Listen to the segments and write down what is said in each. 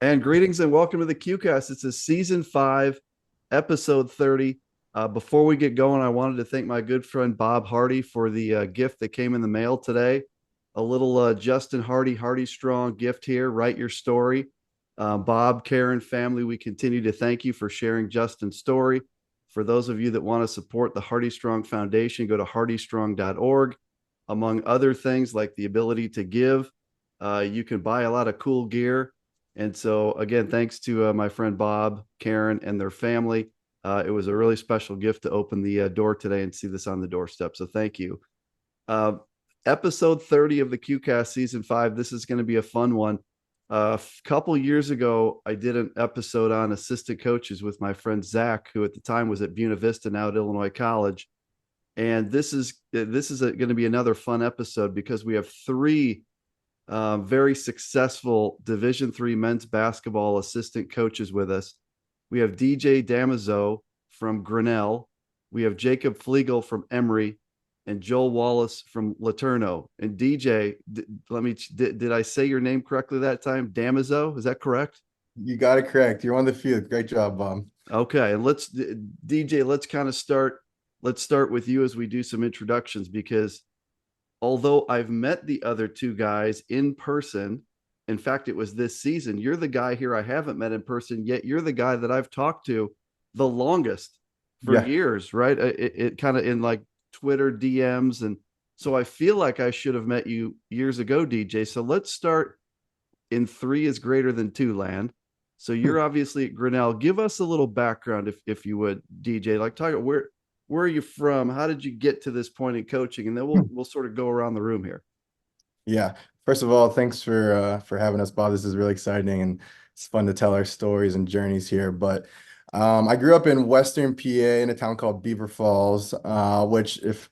And greetings and welcome to the QCast. It's a season 5, episode 30. Before we get going, I wanted to thank my good friend Bob Hardy for the gift that came in the mail today. A little Justin Hardy Strong gift here. Write your story. Bob, Karen, family, we continue to thank you for sharing Justin's story. For those of you that want to support the Hardy Strong Foundation, go to hardystrong.org. Among other things like the ability to give, you can buy a lot of cool gear. And so, again, thanks to my friend Bob, Karen, and their family. It was a really special gift to open the door today and see this on the doorstep. So, thank you. Uh, Episode 30 of the QCast season 5. This is going to be a fun one. A couple years ago, I did an episode on assistant coaches with my friend Zach, who at the time was at Buena Vista, now at Illinois College. And this is going to be another fun episode because we have three very successful Division III men's basketball assistant coaches with us. We have DJ Damazo from Grinnell. We have Jacob Fleegle from Emory and Joel Wallace from Laterno. And DJ, did I say your name correctly that time? Damazo, is that correct? You got it correct. You're on the field. Great job, Bob. Okay, and let's DJ, let's kind of start. Let's start with you as we do some introductions because although I've met the other two guys in person, in fact, it was this season, you're the guy here I haven't met in person, yet you're the guy that I've talked to the longest for Yeah. years, right? It kind of in like Twitter DMs. And so I feel like I should have met you years ago, DJ. So let's start in three is greater than two land. So you're obviously at Grinnell. Give us a little background, if you would, DJ. Like, talk where are you from? How did you get to this point in coaching? And then we'll sort of go around the room here. Yeah. First of all, thanks for having us, Bob. This is really exciting and it's fun to tell our stories and journeys here. But I grew up in Western PA in a town called Beaver Falls, which if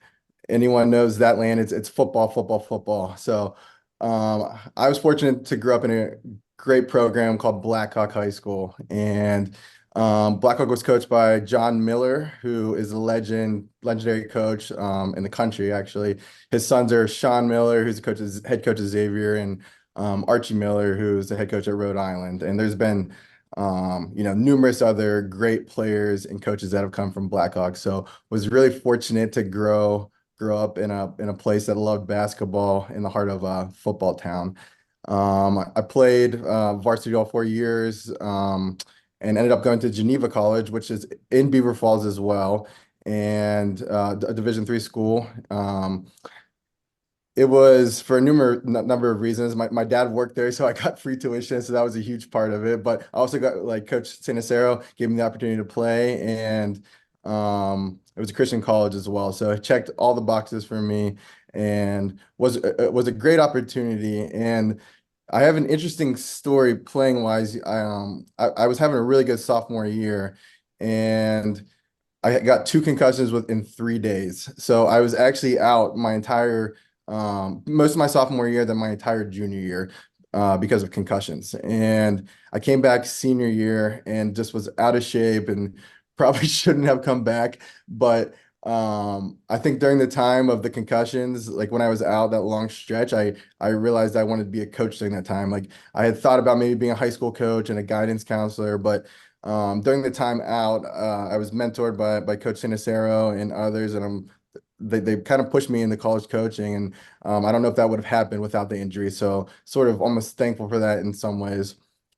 anyone knows that land, it's football, football, football. So I was fortunate to grow up in a great program called Blackhawk High School. And Blackhawk was coached by John Miller, who is a legendary coach in the country, actually. His sons are Sean Miller, who's head coach of Xavier, and Archie Miller, who's the head coach at Rhode Island. And there's been numerous other great players and coaches that have come from Blackhawk. So was really fortunate to grow up in a place that loved basketball in the heart of a football town. I played varsity all 4 years and ended up going to Geneva College, which is in Beaver Falls as well, and a Division III school. It was for a number of reasons. My dad worked there, so I got free tuition, so that was a huge part of it. But I also got like Coach Sinacero gave me the opportunity to play, and it was a Christian college as well. So it checked all the boxes for me, and was a great opportunity. And I have an interesting story playing wise. I was having a really good sophomore year, and I got two concussions within 3 days. So I was actually out my entire most of my sophomore year, then my entire junior year, because of concussions. And I came back senior year and just was out of shape and probably shouldn't have come back. But I think during the time of the concussions, like when I was out that long stretch, I realized I wanted to be a coach during that time. Like I had thought about maybe being a high school coach and a guidance counselor, but during the time out, I was mentored by Coach Sinacero and others, and they kind of pushed me into college coaching, and I don't know if that would have happened without the injury. So sort of almost thankful for that in some ways.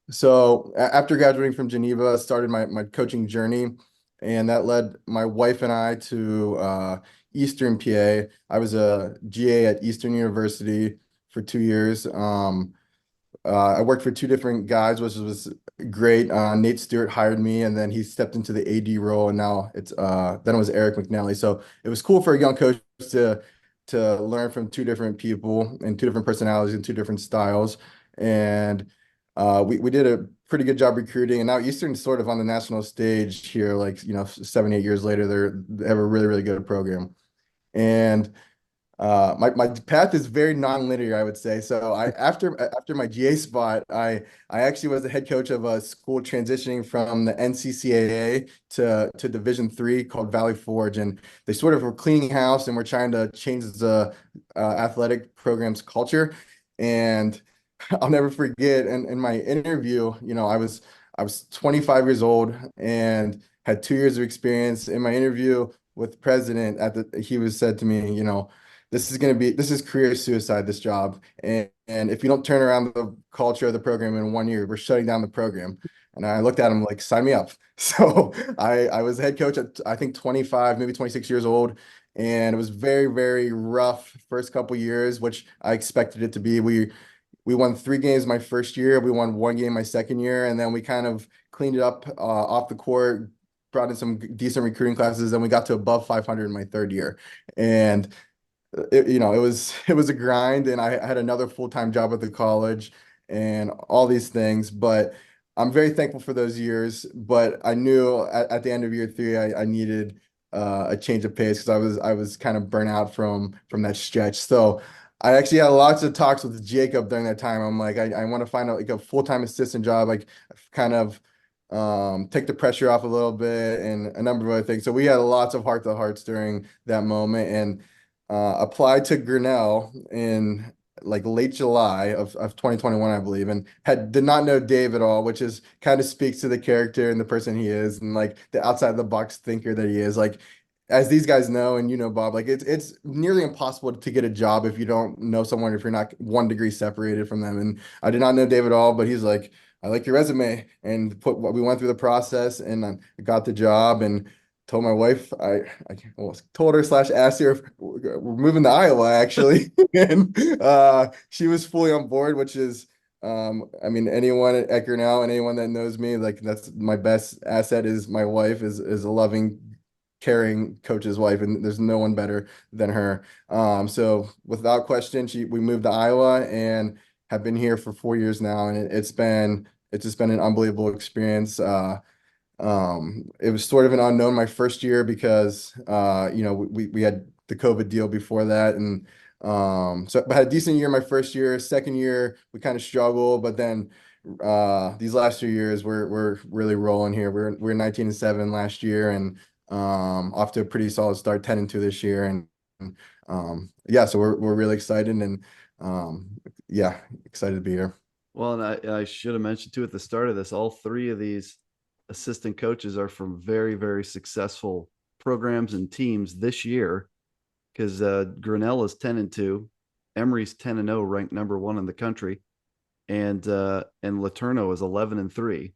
So after graduating from Geneva, I started my coaching journey, and that led my wife and I to Eastern PA. I was a GA at Eastern University for 2 years. I worked for two different guys, which was great. Nate Stewart hired me, and then he stepped into the AD role, and now it's then it was Eric McNally. So it was cool for a young coach to learn from two different people and two different personalities and two different styles. And we did a pretty good job recruiting, and now Eastern's sort of on the national stage here, like 7, 8 years later, they have a really, really good program. And my path is very non-linear, I would say. So after my GA spot, I actually was the head coach of a school transitioning from the NCCAA to Division III called Valley Forge, and they sort of were cleaning house and we're trying to change the athletic program's culture. And I'll never forget in my interview, I was 25 years old and had 2 years of experience. In my interview with the president he was said to me, this is career suicide, this job. And if you don't turn around the culture of the program in 1 year, we're shutting down the program. And I looked at him like, sign me up. So I was head coach at I think 25, maybe 26 years old. And it was very, very rough first couple years, which I expected it to be. We won 3 games my first year. We won 1 game my second year, and then we kind of cleaned it up off the court, brought in some decent recruiting classes. Then we got to above 500 in my third year, and it was a grind. And I had another full-time job at the college, and all these things. But I'm very thankful for those years. But I knew at the end of year three, I needed a change of pace because I was kind of burnt out from that stretch. So. I actually had lots of talks with Jacob during that time. I'm like, I want to find out like a full-time assistant job, like kind of take the pressure off a little bit and a number of other things. So we had lots of heart-to-hearts during that moment and applied to Grinnell in like late July of 2021, I believe, and did not know Dave at all, which is kind of speaks to the character and the person he is and like the outside the box thinker that he is. Like as these guys know, and Bob, like it's nearly impossible to get a job if you don't know someone, if you're not 1 degree separated from them. And I did not know Dave at all, but he's like, I like your resume, and we went through the process, and I got the job, and told my wife, I almost told her slash asked her if we're moving to Iowa actually, and she was fully on board, which is. I mean, anyone at Grinnell and anyone that knows me, like that's my best asset is my wife is a loving caring coach's wife, and there's no one better than her. So without question, we moved to Iowa and have been here for 4 years now, and it's just been an unbelievable experience. It was sort of an unknown my first year because we had the COVID deal before that, and so I had a decent year my first year. Second year we kind of struggled, but then these last 2 years we're really rolling here. We're 19-7 last year, and off to a pretty solid start, 10-2 this year, and yeah, so we're really excited, and yeah, excited to be here. Well, and I should have mentioned too at the start of this, all three of these assistant coaches are from very, very successful programs and teams this year because Grinnell is 10-2, Emory's 10-0, ranked number one in the country, and Laterno is 11-3.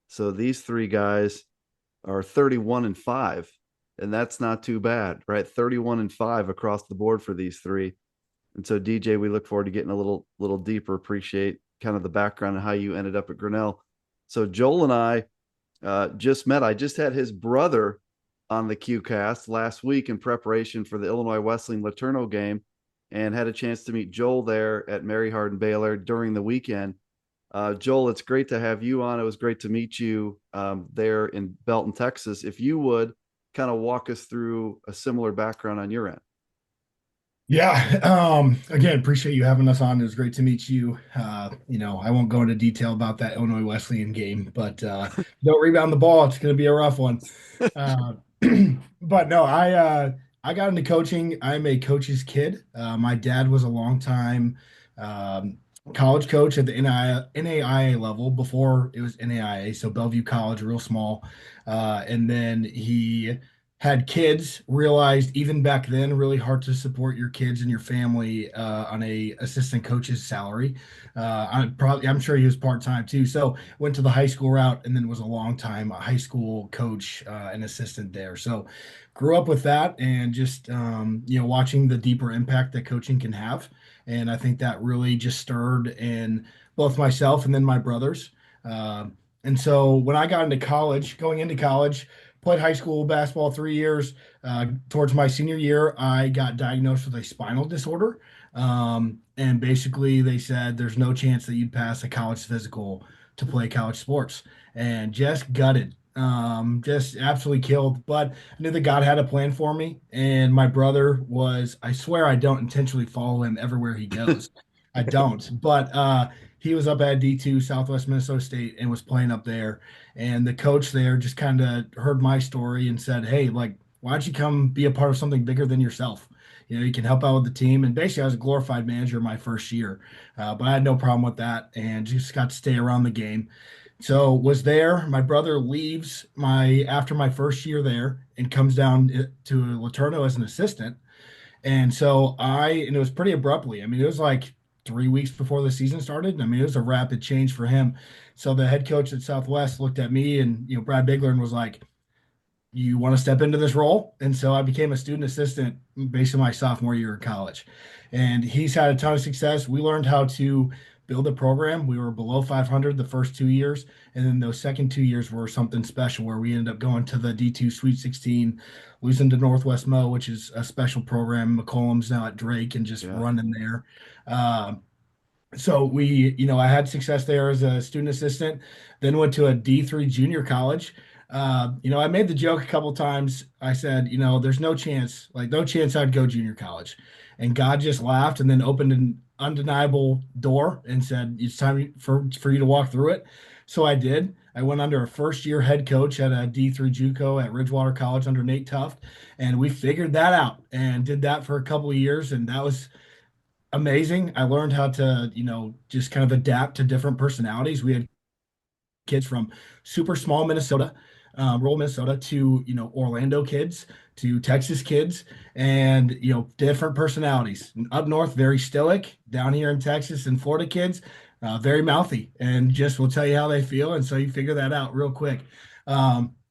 So these three guys are 31-5, and that's not too bad, right? 31-5 across the board for these three. And so DJ, we look forward to getting a little deeper, appreciate kind of the background and how you ended up at Grinnell. So Joel and I just met. I just had his brother on the QCast last week in preparation for the Illinois Wesleyan Laterno game, and had a chance to meet Joel there at Mary Hardin Baylor during the weekend. Joel, it's great to have you on. It was great to meet you there in Belton, Texas. If you would kind of walk us through a similar background on your end. Yeah. Again, appreciate you having us on. It was great to meet you. I won't go into detail about that Illinois Wesleyan game, but don't rebound the ball. It's going to be a rough one. Uh, but no, I got into coaching. I'm a coach's kid. My dad was a long time college coach at the NAIA level before it was NAIA, so Bellevue College, real small. And then he had kids, realized even back then really hard to support your kids and your family on a assistant coach's salary. I'm sure he was part-time too. So went to the high school route and then was a long time high school coach and assistant there. So grew up with that and just watching the deeper impact that coaching can have. And I think that really just stirred in both myself and then my brothers. And so when I got into college, going into college, played high school basketball 3 years. Towards my senior year, I got diagnosed with a spinal disorder. And basically, they said there's no chance that you'd pass a college physical to play college sports. And just gutted, just absolutely killed. But I knew that God had a plan for me. And my brother was, I swear I don't intentionally follow him everywhere he goes. I don't. But he was up at D2 Southwest Minnesota State and was playing up there. And the coach there just kind of heard my story and said, "Hey, like, why don't you come be a part of something bigger than yourself?" You can help out with the team. And basically, I was a glorified manager my first year, but I had no problem with that and just got to stay around the game. So was there. My brother leaves my after my first year there and comes down to Laterno as an assistant. And so and it was pretty abruptly. I mean, it was like 3 weeks before the season started. I mean, it was a rapid change for him. So the head coach at Southwest looked at me and, Brad Bigler and was like, you want to step into this role? And so I became a student assistant basically my sophomore year of college. And he's had a ton of success. We learned how to build a program. We were below 500 the first 2 years. And then those second 2 years were something special where we ended up going to the D2 Sweet 16, losing to Northwest Mo, which is a special program. McCollum's now at Drake and just Yeah. running there. Uh, so I had success there as a student assistant, then went to a D3 junior college. I made the joke a couple times. I said, there's no chance, like no chance I'd go junior college. And God just laughed and then opened an undeniable door and said, it's time for you to walk through it. So I did. I went under a first year head coach at a D3 JUCO at Ridgewater College under Nate Tuft. And we figured that out and did that for a couple of years. And that was amazing. I learned how to, just kind of adapt to different personalities. We had kids from super small Minnesota, rural Minnesota, to Orlando kids, to Texas kids, and different personalities. Up north, very stoic. Down here in Texas and Florida kids, very mouthy, and just will tell you how they feel. And so you figure that out real quick.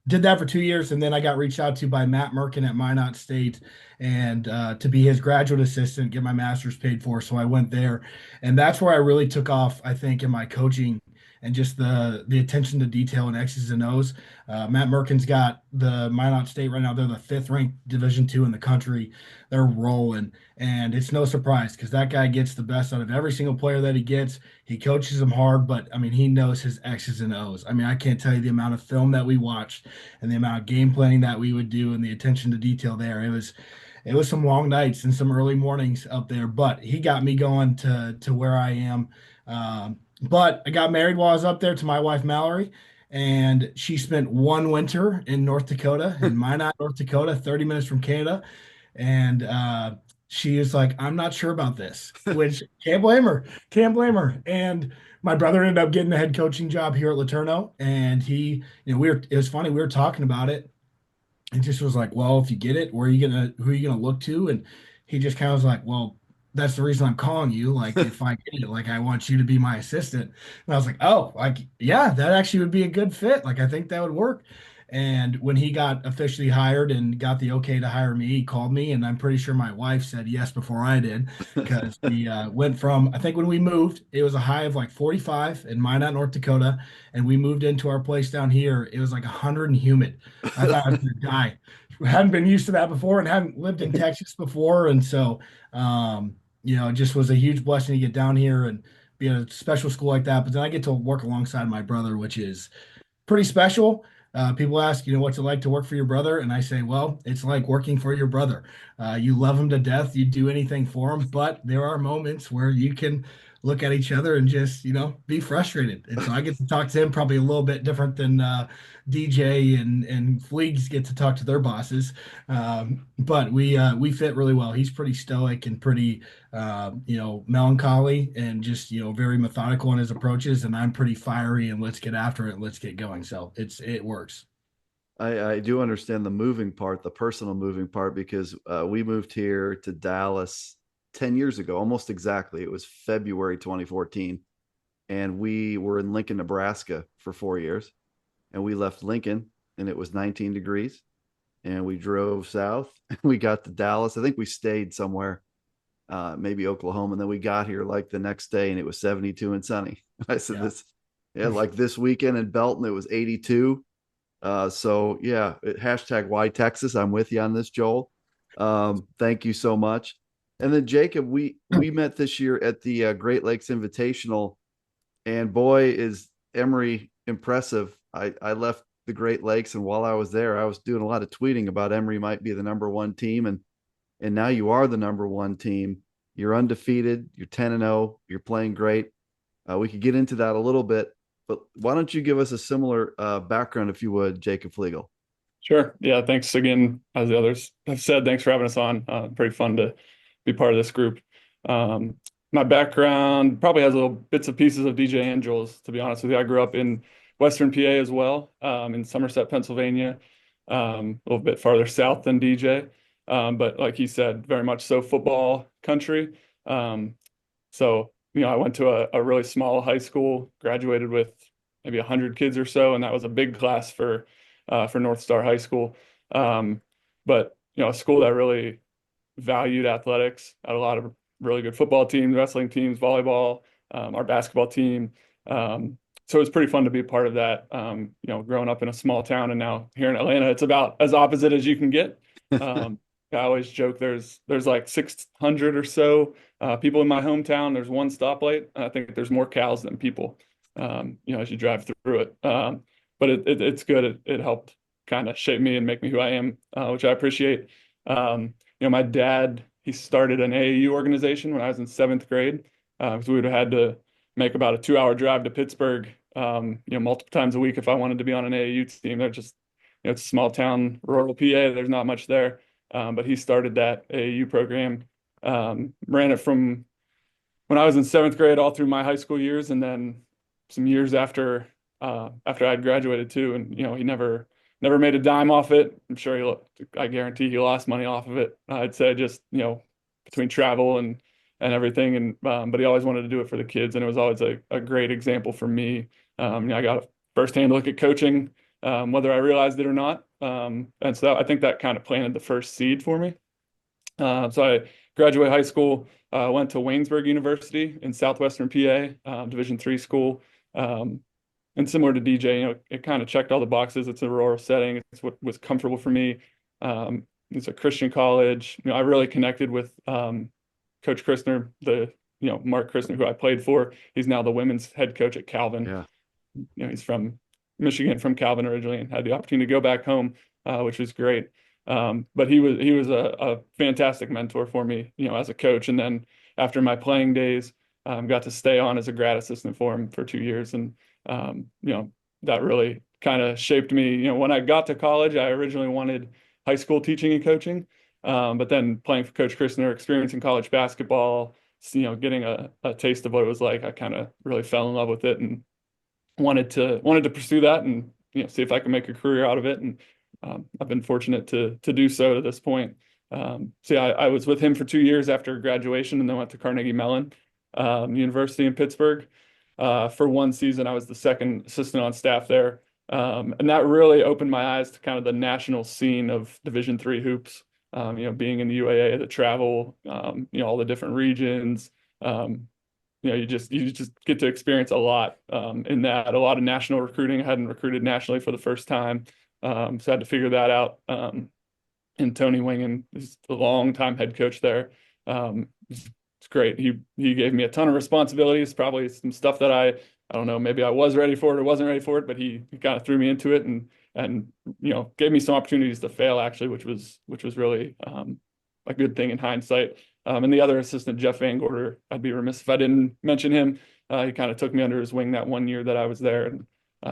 Did that for 2 years, and then I got reached out to by Matt Merkin at Minot State, and to be his graduate assistant, get my master's paid for. So I went there, and that's where I really took off, I think, in my coaching and just the attention to detail and X's and O's. Matt Merkin's got the Minot State right now. They're the fifth ranked Division II in the country. They're rolling, and it's no surprise because that guy gets the best out of every single player that he gets. He coaches them hard, but I mean, he knows his X's and O's. I mean, I can't tell you the amount of film that we watched and the amount of game planning that we would do and the attention to detail there. It was some long nights and some early mornings up there, but he got me going to where I am. But I got married while I was up there to my wife Mallory, and she spent one winter in North Dakota, in Minot, North Dakota, 30 minutes from Canada. And she is like, I'm not sure about this, which can't blame her. Can't blame her. And my brother ended up getting the head coaching job here at Laterno. And it was funny, we were talking about it. And just was like, well, if you get it, who are you gonna look to? And he just kind of was like, well, that's the reason I'm calling you. Like, if I get it, like, I want you to be my assistant. And I was like, oh, like, yeah, that actually would be a good fit. Like, I think that would work. And when he got officially hired and got the okay to hire me, he called me, and I'm pretty sure my wife said yes before I did, because we went from, I think when we moved, it was a high of like 45 in Minot, North Dakota, and we moved into our place down here. It was like 100 and humid. I thought I was going to die. Hadn't been used to that before and hadn't lived in Texas before, and so it just was a huge blessing to get down here and be in a special school like that. But then I get to work alongside my brother, which is pretty special. People ask, what's it like to work for your brother? And I say, well, it's like working for your brother. You love him to death. You do anything for him, but there are moments where you can look at each other and just, be frustrated. And so I get to talk to him probably a little bit different than DJ and Fleegs get to talk to their bosses. But we fit really well. He's pretty stoic and pretty melancholy and just, very methodical in his approaches. And I'm pretty fiery and let's get after it. Let's get going. So it works. I do understand the moving part, the personal moving part, because we moved here to Dallas 10 years ago, almost exactly. It was February 2014. And we were in Lincoln, Nebraska for 4 years. And we left Lincoln and it was 19 degrees. And we drove south and we got to Dallas. I think we stayed somewhere, maybe Oklahoma. And then we got here like the next day and it was 72 and sunny. I said, like this weekend in Belton, it was 82. So yeah, hashtag why Texas. I'm with you on this, Joel. Thank you so much. And then Jacob, we met this year at the Great Lakes Invitational, and boy, is Emory impressive. I left the Great Lakes, and while I was there, I was doing a lot of tweeting about Emory might be the number one team, and now you are the number one team. You're undefeated. You're 10-0. You're playing great. We could get into that a little bit, but why don't you give us a similar background, if you would, Jacob Fleegle? Sure. Yeah. Thanks again, as the others have said. Thanks for having us on. Pretty fun to be part of this group. Um, my background probably has little bits and pieces of DJ Angels, to be honest with you. I grew up in Western PA as well, in Somerset, Pennsylvania, a little bit farther south than DJ. But like he said, very much so football country. So, I went to a really small high school, graduated with maybe 100 kids or so, and that was a big class for North Star High School. But, a school that really valued athletics, had a lot of really good football teams, wrestling teams, volleyball, our basketball team. So it was pretty fun to be a part of that. Growing up in a small town and now here in Atlanta, it's about as opposite as you can get. Um, I always joke there's like 600 or so people in my hometown. There's one stoplight. And I think there's more cows than people, as you drive through it. But it's good. It helped kind of shape me and make me who I am, which I appreciate. My dad, he started an AAU organization when I was in seventh grade, because we would have had to make about a 2-hour drive to Pittsburgh, multiple times a week if I wanted to be on an AAU team. They're just, it's a small town, rural PA. There's not much there. But he started that AAU program, ran it from when I was in seventh grade all through my high school years, and then some years after I'd graduated too. And he never made a dime off it. I guarantee he lost money off of it. I'd say just between travel and everything, and but he always wanted to do it for the kids, and it was always a great example for me. I got a firsthand look at coaching, whether I realized it or not. And so I think that kind of planted the first seed for me. So I graduated high school, went to Waynesburg University in southwestern PA, Division III school. And similar to DJ, it kind of checked all the boxes. It's a rural setting. It's what was comfortable for me. It's a Christian college. I really connected with Coach Christner, Mark Christner, who I played for. He's now the women's head coach at Calvin. Yeah. He's from Michigan, from Calvin originally, and had the opportunity to go back home, which was great. But he was a fantastic mentor for me, as a coach. And then after my playing days, got to stay on as a grad assistant for him for 2 years, and that really kind of shaped me. When I got to college, I originally wanted high school teaching and coaching, but then playing for Coach Christner, experiencing college basketball, getting a taste of what it was like, I kind of really fell in love with it and wanted to pursue that and see if I could make a career out of it. And I've been fortunate to do so to this point. So yeah, I was with him for 2 years after graduation, and then went to Carnegie Mellon University in Pittsburgh. For one season, I was the second assistant on staff there. And that really opened my eyes to kind of the national scene of Division III hoops. Being in the UAA, the travel, all the different regions. You just get to experience a lot in that. A lot of national recruiting. I hadn't recruited nationally for the first time, so I had to figure that out. And Tony Wingen is a long time head coach there. It's great. He gave me a ton of responsibilities, probably some stuff that I don't know, maybe I was ready for it or wasn't ready for it, but he kind of threw me into it and gave me some opportunities to fail, actually, which was really a good thing in hindsight. And the other assistant, Jeff Van Gorder, I'd be remiss if I didn't mention him. He kind of took me under his wing that one year that I was there, and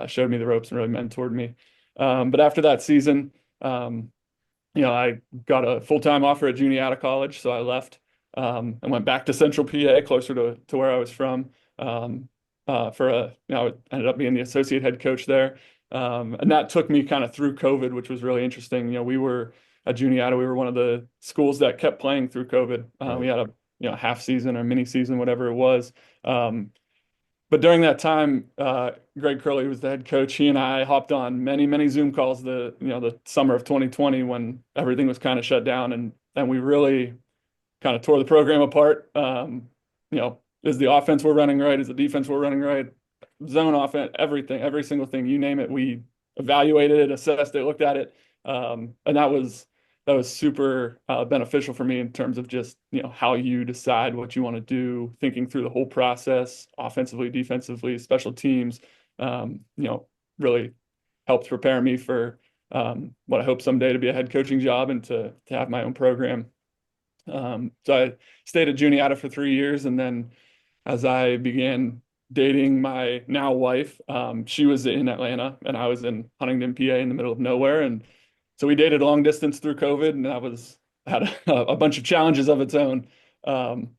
showed me the ropes and really mentored me. But after that season, I got a full-time offer at Juniata College, so I left and went back to Central PA, closer to where I was from. I ended up being the associate head coach there. And that took me kind of through COVID, which was really interesting. We were at Juniata, we were one of the schools that kept playing through COVID. We had a half season or mini season, whatever it was. But during that time, Greg Curley was the head coach. He and I hopped on many, many Zoom calls the summer of 2020 when everything was kind of shut down, and we really kind of tore the program apart. Is the offense we're running right? Is the defense we're running right? Zone offense, everything, every single thing, you name it. We evaluated it, assessed it, looked at it. And that was super beneficial for me in terms of just, how you decide what you want to do, thinking through the whole process, offensively, defensively, special teams, really helped prepare me for what I hope someday to be a head coaching job and to have my own program. So I stayed at Juniata for 3 years, and then as I began dating my now wife, she was in Atlanta and I was in Huntington, PA, in the middle of nowhere, and so we dated long distance through COVID, and that had a bunch of challenges of its own. Um,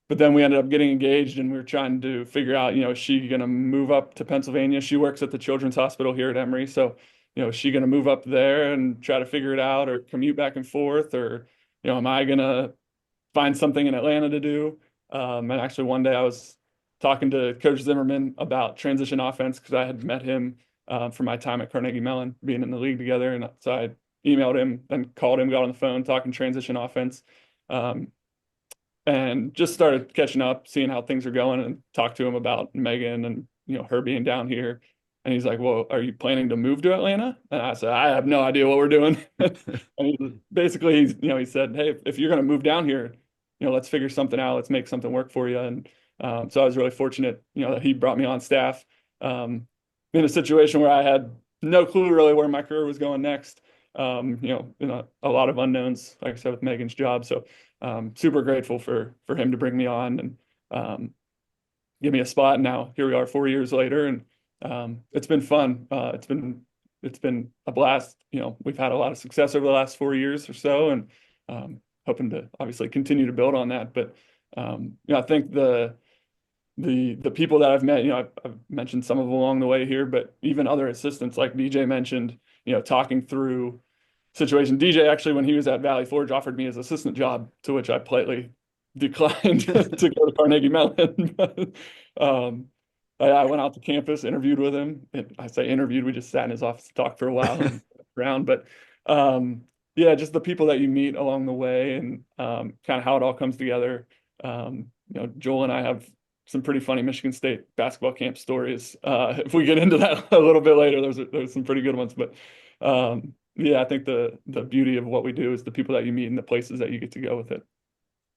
but then we ended up getting engaged, and we were trying to figure out, is she going to move up to Pennsylvania? She works at the Children's Hospital here at Emory. So, is she going to move up there and try to figure it out, or commute back and forth? Or, am I going to find something in Atlanta to do? And actually, one day I was talking to Coach Zimmerman about transition offense because I had met him from my time at Carnegie Mellon, being in the league together. And so I emailed him, then called him, got on the phone, talking transition offense. And just started catching up, seeing how things are going, and talked to him about Megan and her being down here. And he's like, "Well, are you planning to move to Atlanta?" And I said, "I have no idea what we're doing." And he said, "Hey, if you're going to move down here, let's figure something out. Let's make something work for you." And so I was really fortunate, that he brought me on staff in a situation where I had no clue really where my career was going next. A lot of unknowns, like I said, with Megan's job. So super grateful for him to bring me on and give me a spot. Now here we are 4 years later, and it's been fun. It's been a blast. We've had a lot of success over the last 4 years or so, and hoping to obviously continue to build on that. But I think the people that I've met, I've mentioned some of them along the way here, but even other assistants like DJ mentioned, talking through situation. DJ actually, when he was at Valley Forge, offered me his assistant job, to which I politely declined to go to Carnegie Mellon. But, I went out to campus, interviewed with him. And I say interviewed, we just sat in his office and talked for a while and around. But yeah, just the people that you meet along the way, and kind of how it all comes together. Joel and I have some pretty funny Michigan State basketball camp stories. If we get into that a little bit later, there's some pretty good ones. But yeah, I think the beauty of what we do is the people that you meet and the places that you get to go with it.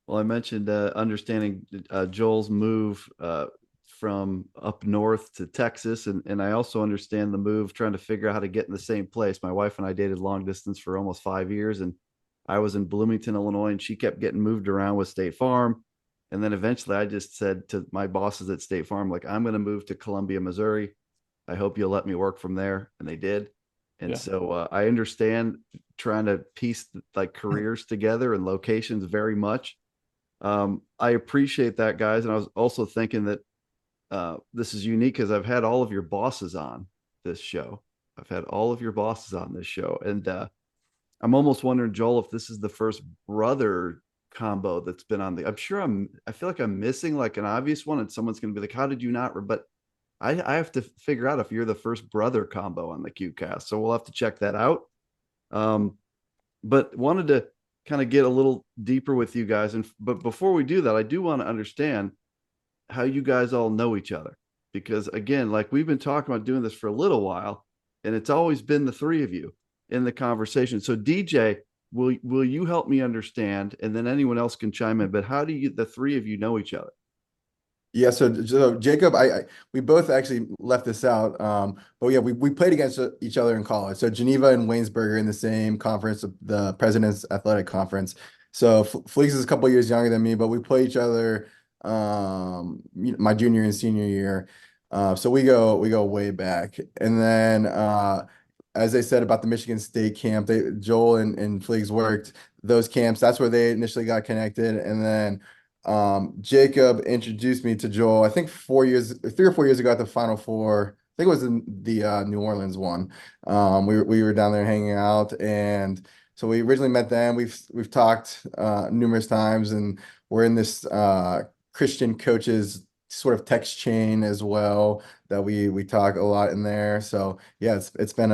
Well, I mentioned understanding Joel's move from up north to Texas, and I also understand the move trying to figure out how to get in the same place. My wife and I dated long distance for almost 5 years, and I was in Bloomington, Illinois, and she kept getting moved around with State Farm. And then eventually I just said to my bosses at State Farm, like, I'm going to move to Columbia, Missouri. I hope you'll let me work from there. And they did. And so I understand trying to piece like careers together and locations very much. I appreciate that, guys. And I was also thinking that this is unique because I've had all of your bosses on this show. I've had all of your bosses on this show. And I'm almost wondering, Joel, if this is the first brother combo that's been on I feel like I'm missing like an obvious one, and someone's going to be like, how did you not? But I have to figure out if you're the first brother combo on the QCast. So we'll have to check that out. But wanted to kind of get a little deeper with you guys. But before we do that, I do want to understand how you guys all know each other. Because again, like we've been talking about doing this for a little while, and it's always been the three of you in the conversation. So DJ, will you help me understand, and then anyone else can chime in, but how do the three of you know each other? Yeah, so Jacob, we both actually left this out. But yeah, we played against each other in college. So Geneva and Waynesburg are in the same conference, the President's Athletic Conference. So Fleegle is a couple years younger than me, but we play each other my junior and senior year. So we go way back. And then as they said about the Michigan State camp, Joel and Fleegs worked those camps. That's where they initially got connected. And then Jacob introduced me to Joel, I think 3 or 4 years ago at the Final Four. I think it was in the New Orleans one. We were down there hanging out, and so we originally met them. We've talked numerous times, and we're in this Christian coaches sort of text chain as well that we talk a lot in there. So yeah, it's been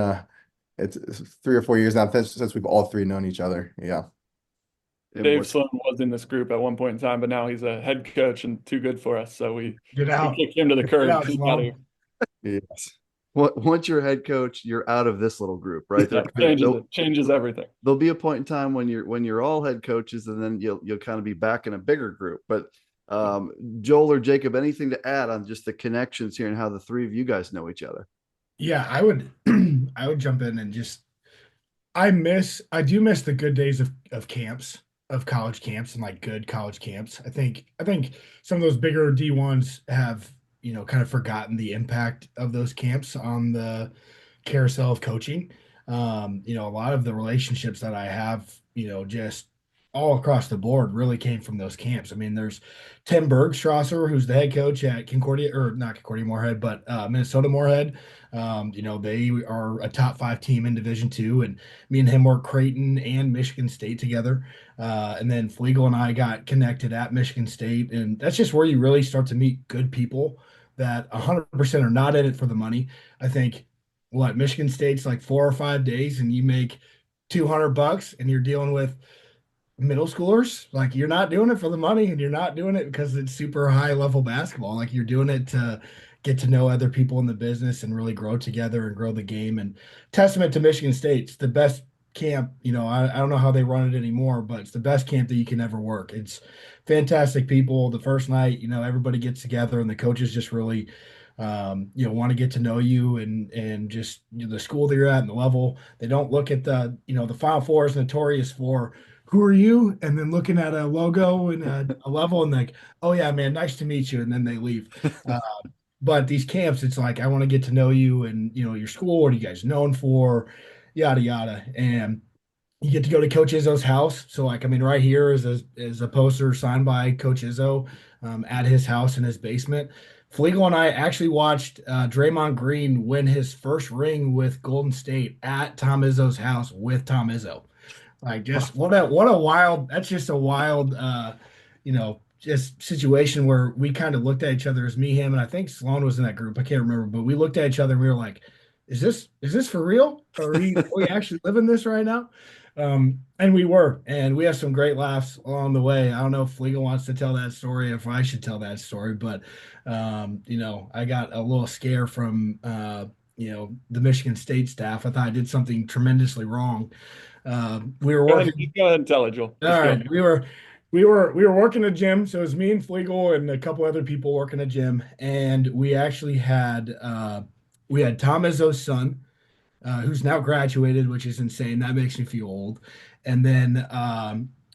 it's 3 or 4 years now since we've all three known each other. Yeah. Dave Sloan was in this group at one point in time, but now he's a head coach and too good for us. So we kicked him to the curb. Yes. Once you're head coach, you're out of this little group, right? Yeah, changes everything. There'll be a point in time when you're all head coaches, and then you'll kind of be back in a bigger group. But Joel or Jacob, anything to add on just the connections here and how the three of you guys know each other? Yeah, I would jump in and just I do miss the good days of camps, of college camps, and like good college camps. I think some of those bigger D1s have, kind of forgotten the impact of those camps on the carousel of coaching. A lot of the relationships that I have, just all across the board really came from those camps. I mean, there's Tim Bergstrasser, who's the head coach at Concordia, or not Concordia Moorhead, but Minnesota Moorhead. They are a top 5 team in Division II, and me and him work Creighton and Michigan State together. And then Fleegle and I got connected at Michigan State, and that's just where you really start to meet good people that 100% are not in it for the money. I think Michigan State's like 4 or 5 days, and you make $200, and you're dealing with middle schoolers. Like, you're not doing it for the money, and you're not doing it because it's super high level basketball. Like, you're doing it to get to know other people in the business and really grow together and grow the game. And testament to Michigan State, it's the best camp. I don't know how they run it anymore, but it's the best camp that you can ever work. It's fantastic people. The first night, everybody gets together, and the coaches just really want to get to know you, and just the school that you're at and the level. They don't look at the Final Four is notorious for who are you, and then looking at a logo and a level, and like, oh yeah, man, nice to meet you, and then they leave. Uh, but these camps, it's like, I want to get to know you, and your school. What are you guys known for? Yada yada, and you get to go to Coach Izzo's house. So, like, I mean, right here is a poster signed by Coach Izzo at his house in his basement. Fleegle and I actually watched Draymond Green win his first ring with Golden State at Tom Izzo's house with Tom Izzo. Like, just what a wild, that's just a wild just situation where we kind of looked at each other, as me, him, and I think Sloan was in that group. I can't remember, but we looked at each other and we were like, is this for real? Are we actually living this right now? And we were, and we have some great laughs along the way. I don't know if Fleegle wants to tell that story, if I should tell that story, but I got a little scare from the Michigan State staff. I thought I did something tremendously wrong. We were working. Go ahead and tell it, Joel. All right, we were working a gym. So it was me and Fleegle and a couple other people working a gym, and we actually had Tom Izzo's son, who's now graduated, which is insane. That makes me feel old. And then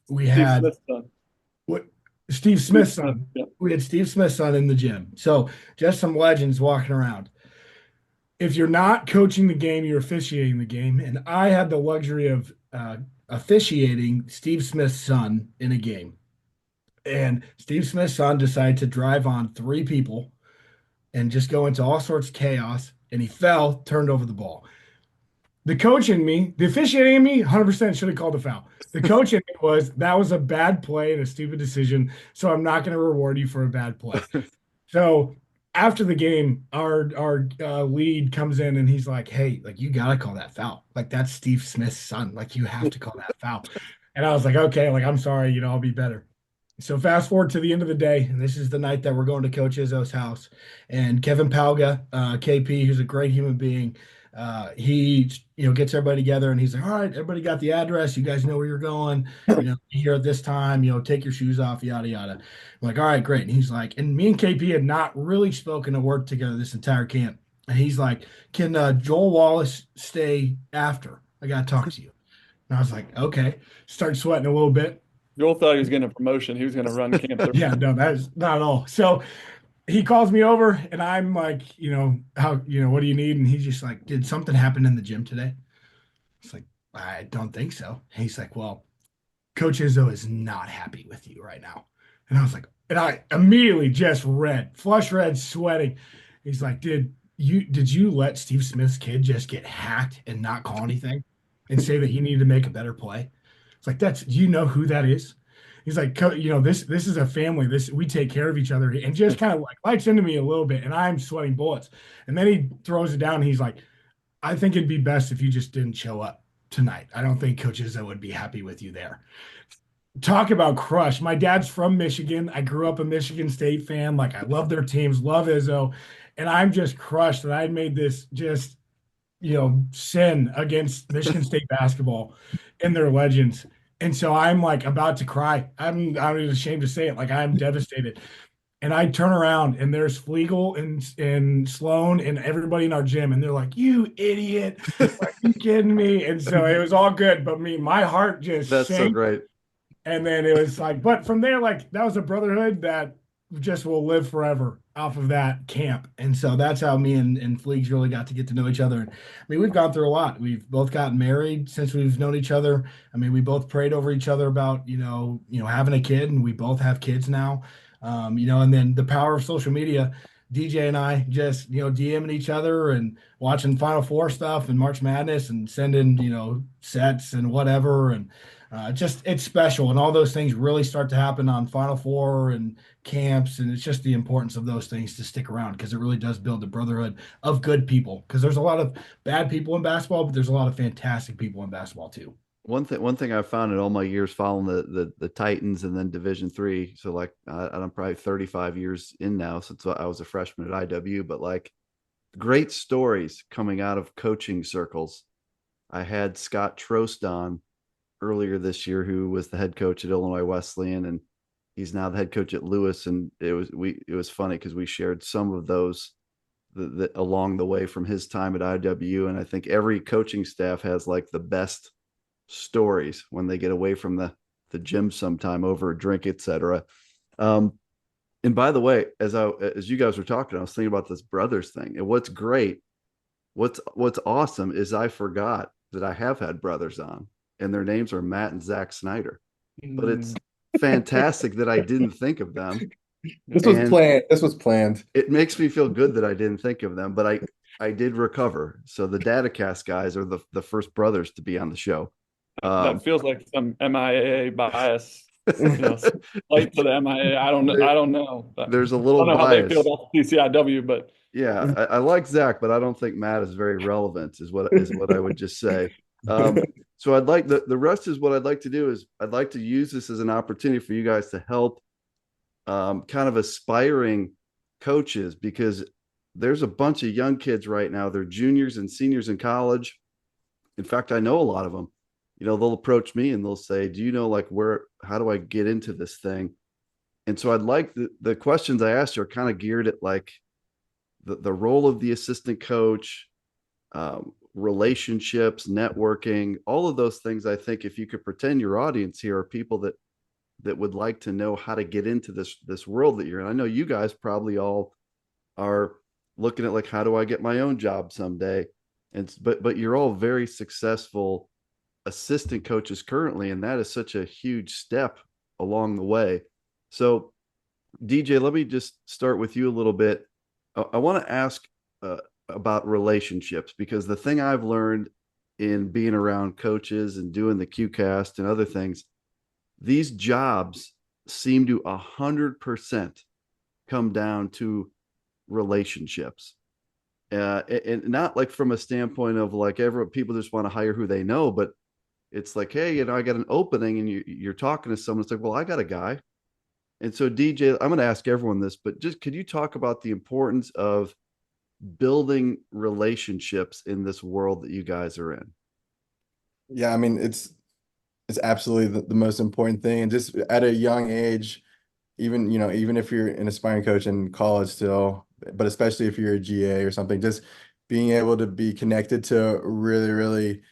we Steve had Smith's son. what Steve Smith's Smith, son. yeah. We had Steve Smith's son in the gym. So just some legends walking around. If you're not coaching the game, you're officiating the game. And I had the luxury of officiating Steve Smith's son in a game. And Steve Smith's son decided to drive on 3 people and just go into all sorts of chaos. And he fell, turned over the ball. The coach in me, the officiating in me, 100% should have called a foul. The coach in me that was a bad play and a stupid decision, so I'm not going to reward you for a bad play. So after the game, our lead comes in and he's like, "Hey, like, you got to call that foul. Like, that's Steve Smith's son. Like, you have to call that foul." And I was like, "Okay, like, I'm sorry, I'll be better." So fast forward to the end of the day, and this is the night that we're going to Coach Izzo's house. And Kevin Palga, KP, who's a great human being, he gets everybody together, and he's like, "All right, everybody got the address. You guys know where you're going. Here at this time. Take your shoes off. Yada yada." I'm like, "All right, great." And he's like, and me and KP had not really spoken a word together this entire camp. And he's like, "Can Joel Wallace stay after? I got to talk to you." And I was like, "Okay." Start sweating a little bit. Joel thought he was getting a promotion. He was going to run camp. Yeah, no, that's not at all. So he calls me over, and I'm like, what do you need? And he's just like, "Did something happen in the gym today?" It's like, "I don't think so." And he's like, "Well, Coach Izzo is not happy with you right now." And I was like, and I immediately just flush red, sweating. He's like, Did you let Steve Smith's kid just get hacked and not call anything and say that he needed to make a better play?" It's like, do you know who that is? He's like, this is a family. We take care of each other," and just kind of like lights into me a little bit, and I'm sweating bullets. And then he throws it down. And he's like, "I think it'd be best if you just didn't show up tonight. I don't think Coach Izzo would be happy with you there." Talk about crush. My dad's from Michigan. I grew up a Michigan State fan. Like, I love their teams, love Izzo, and I'm just crushed that I made this just sin against Michigan State basketball and their legends. And so I'm like about to cry. I'm ashamed to say it. Like, I'm devastated. And I turn around, and there's Fleegle and Sloan and everybody in our gym, and they're like, "You idiot. Are you kidding me?" And so it was all good, but my heart just That's so sank. great. And then it was like, but from there, like, that was a brotherhood that just will live forever. off of that camp. And so that's how me and Fleegs really got to get to know each other. And I mean, we've gone through a lot. We've both gotten married since we've known each other. I mean, we both prayed over each other about, having a kid, and we both have kids now. And then the power of social media, DJ and I just, DMing each other and watching Final Four stuff and March Madness and sending, sets and whatever. And just it's special. And all those things really start to happen on Final Four and camps, and it's just the importance of those things to stick around because it really does build a brotherhood of good people, because there's a lot of bad people in basketball, but there's a lot of fantastic people in basketball too. One thing I've found in all my years following the Titans and then Division III, so like I'm probably 35 years in now since I was a freshman at IW, but like great stories coming out of coaching circles. I had Scott Trost on earlier this year, who was the head coach at Illinois Wesleyan, and he's now the head coach at Lewis. And it was funny because we shared some of those along the way from his time at IW. And I think every coaching staff has like the best stories when they get away from the gym sometime over a drink, etc. Um, and by the way, as you guys were talking, I was thinking about this brothers thing. And what's awesome is I forgot that I have had brothers on, and their names are Matt and Zach Snyder. But it's fantastic that I didn't think of them. This was And planned. This was planned. it makes me feel good that I didn't think of them, but I did recover. So the DataCast guys are the first brothers to be on the show. That feels like some MIAA bias, slight to the MIAA. I don't know. I There's a don't little know how they feel bias. about CCIW, but Yeah, I like Zach, but I don't think Matt is very relevant, is what I would just say. So I'd like the rest is what I'd like to do is I'd like to use this as an opportunity for you guys to help kind of aspiring coaches, because there's a bunch of young kids right now. They're juniors and seniors in college. In fact, I know a lot of them. They'll approach me and they'll say, "Do you know like how do I get into this thing?" And so I'd like the questions I asked you are kind of geared at like the role of the assistant coach, relationships, networking, all of those things. I think if you could pretend your audience here are people that would like to know how to get into this world that you're in. I know you guys probably all are looking at like, how do I get my own job someday? But you're all very successful assistant coaches currently, and that is such a huge step along the way. So DJ, let me just start with you a little bit. I want to ask about relationships, because the thing I've learned in being around coaches and doing the QCast and other things, these jobs seem to 100% come down to relationships. And not like from a standpoint of like people just want to hire who they know, but it's like, hey, I got an opening, and you're talking to someone. It's like, well, I got a guy. And so DJ, I'm going to ask everyone this, but just could you talk about the importance of building relationships in this world that you guys are in? Yeah, I mean, it's absolutely the most important thing. And just at a young age, even if you're an aspiring coach in college still, but especially if you're a GA or something, just being able to be connected to really, really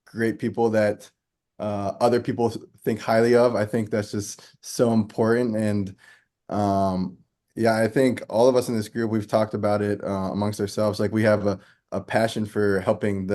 great people that other people think highly of. I think that's just so important. And yeah, I think all of us in this group, we've talked about it amongst ourselves. Like we have a passion for helping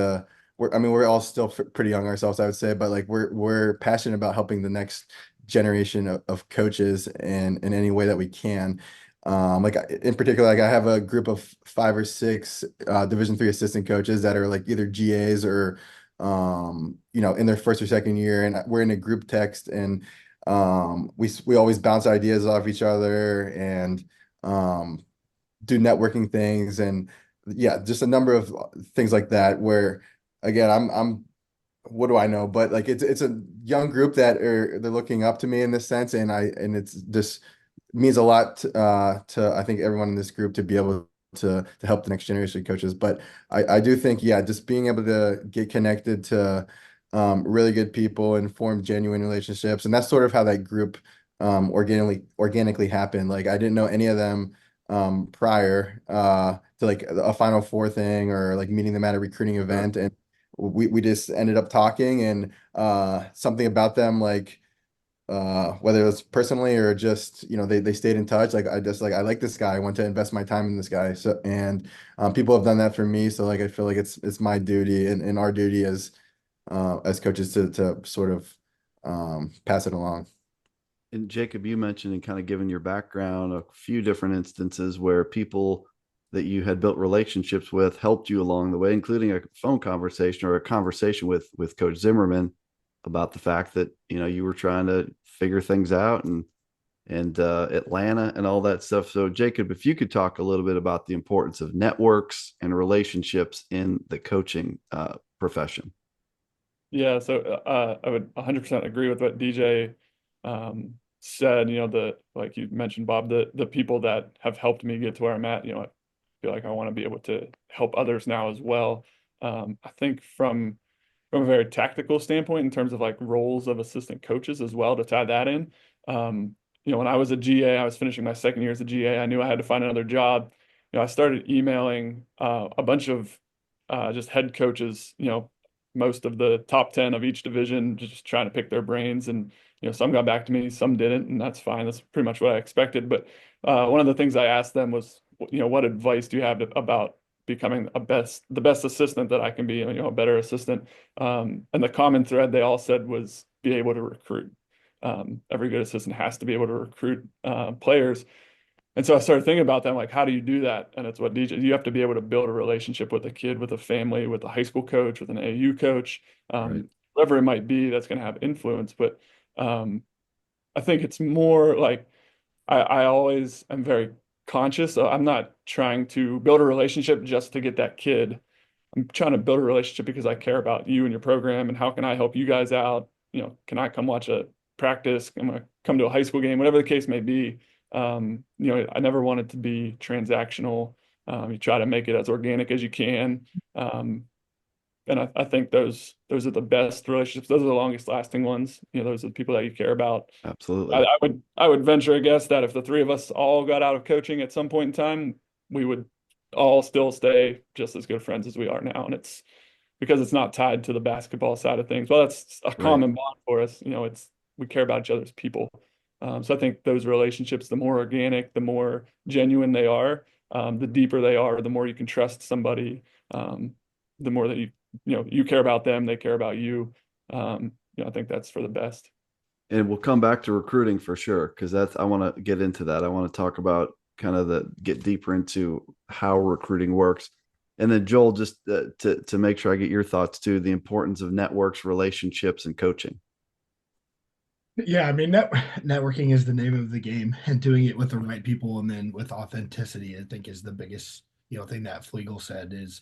we're all still pretty young ourselves, I would say, but like we're passionate about helping the next generation of coaches in any way that we can. Like in particular, like I have a group of 5 or 6 Division III assistant coaches that are like either GAs or in their first or second year, and we're in a group text, and we always bounce ideas off each other and do networking things, and yeah, just a number of things like that where again I'm what do I know, but like it's a young group that they're looking up to me in this sense, and it's just means a lot to I think everyone in this group to be able to help the next generation of coaches. But I do think, yeah, just being able to get connected to really good people and form genuine relationships. And that's sort of how that group organically happened. Like I didn't know any of them prior to like a Final Four thing or like meeting them at a recruiting event. And we just ended up talking, and something about them like whether it was personally or just, they stayed in touch. Like I just like I like this guy. I want to invest my time in this guy. So and people have done that for me. So like I feel like it's my duty and our duty as coaches to sort of pass it along. And Jacob, you mentioned and kind of given your background a few different instances where people that you had built relationships with helped you along the way, including a phone conversation or a conversation with Coach Zimmerman about the fact that you were trying to figure things out and Atlanta and all that stuff. So Jacob, if you could talk a little bit about the importance of networks and relationships in the coaching profession. Yeah, so I would 100% agree with what DJ said. Like you mentioned, Bob, the people that have helped me get to where I'm at. I feel like I want to be able to help others now as well. I think from a very tactical standpoint, in terms of like roles of assistant coaches as well, to tie that in. When I was a GA, I was finishing my second year as a GA. I knew I had to find another job. I started emailing a bunch of just head coaches, most of the top 10 of each division, just trying to pick their brains. And, some got back to me, some didn't, and that's fine. That's pretty much what I expected. But one of the things I asked them was, what advice do you have about becoming the best assistant that I can be, a better assistant. And the common thread they all said was be able to recruit. Every good assistant has to be able to recruit players. And so I started thinking about that, like, how do you do that? And it's what DJ, you have to be able to build a relationship with a kid, with a family, with a high school coach, with an AU coach, Right. whatever it might be that's going to have influence. But I think it's more like I always am very conscious. So I'm not trying to build a relationship just to get that kid. I'm trying to build a relationship because I care about you and your program and how can I help you guys out? Can I come watch a practice? Am I come to a high school game? Whatever the case may be. I never want it to be transactional. You try to make it as organic as you can. And I think those are the best relationships. Those are the longest lasting ones. Those are the people that you care about. Absolutely. I would venture a guess that if the three of us all got out of coaching at some point in time, we would all still stay just as good friends as we are now. And it's because it's not tied to the basketball side of things. Well, that's a Right. common bond for us. We care about each other's people. So I think those relationships, the more organic, the more genuine they are, the deeper they are, the more you can trust somebody, the more that you care about them, they care about you. I think that's for the best. And we'll come back to recruiting for sure, because I want to get into that. I want to talk about kind of get deeper into how recruiting works. And then Joel, just to make sure I get your thoughts too, the importance of networks, relationships, and coaching. Yeah, I mean, networking is the name of the game, and doing it with the right people and then with authenticity, I think, is the biggest, thing that Fleegle said is,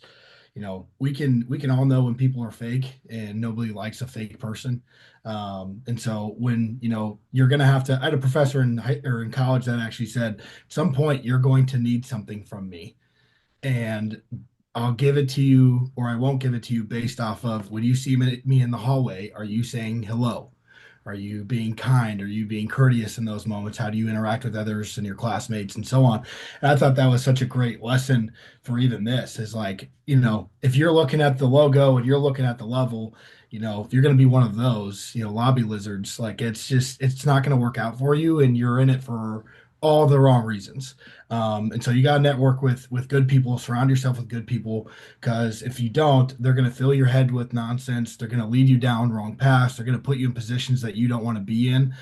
we can all know when people are fake, and nobody likes a fake person. And so when, you're going to have to, I had a professor in college that actually said, at some point you're going to need something from me, and I'll give it to you or I won't give it to you based off of when you see me in the hallway, are you saying hello? Are you being kind? Are you being courteous in those moments? How do you interact with others and your classmates and so on? And I thought that was such a great lesson for even this is like, if you're looking at the logo and you're looking at the level, if you're going to be one of those, lobby lizards, like it's not going to work out for you and you're in it for all the wrong reasons. And so you got to network with good people, surround yourself with good people, because if you don't, they're going to fill your head with nonsense. They're going to lead you down wrong paths. They're going to put you in positions that you don't want to be in.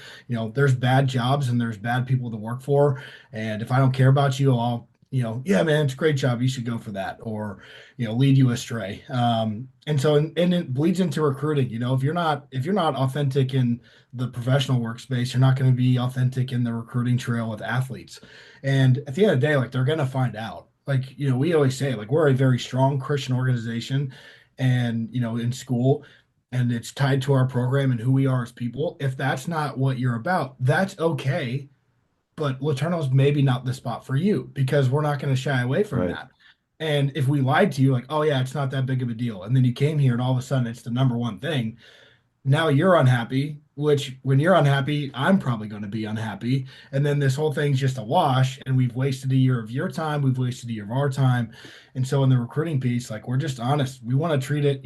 There's bad jobs and there's bad people to work for. And if I don't care about you, I'll, yeah, man, it's a great job. You should go for that, or, lead you astray. And so, and it bleeds into recruiting. If you're not authentic in the professional workspace, you're not going to be authentic in the recruiting trail with athletes. And at the end of the day, like they're going to find out. Like, we always say, like, we're a very strong Christian organization and, in school, and it's tied to our program and who we are as people. If that's not what you're about, that's okay. But Laterno's maybe not the spot for you because we're not going to shy away from Right. that. And if we lied to you, like, oh, yeah, it's not that big of a deal. And then you came here and all of a sudden it's the number one thing, now you're unhappy, which when you're unhappy, I'm probably going to be unhappy. And then this whole thing's just a wash, and we've wasted a year of your time, we've wasted a year of our time. And so in the recruiting piece, like we're just honest. We want to treat it,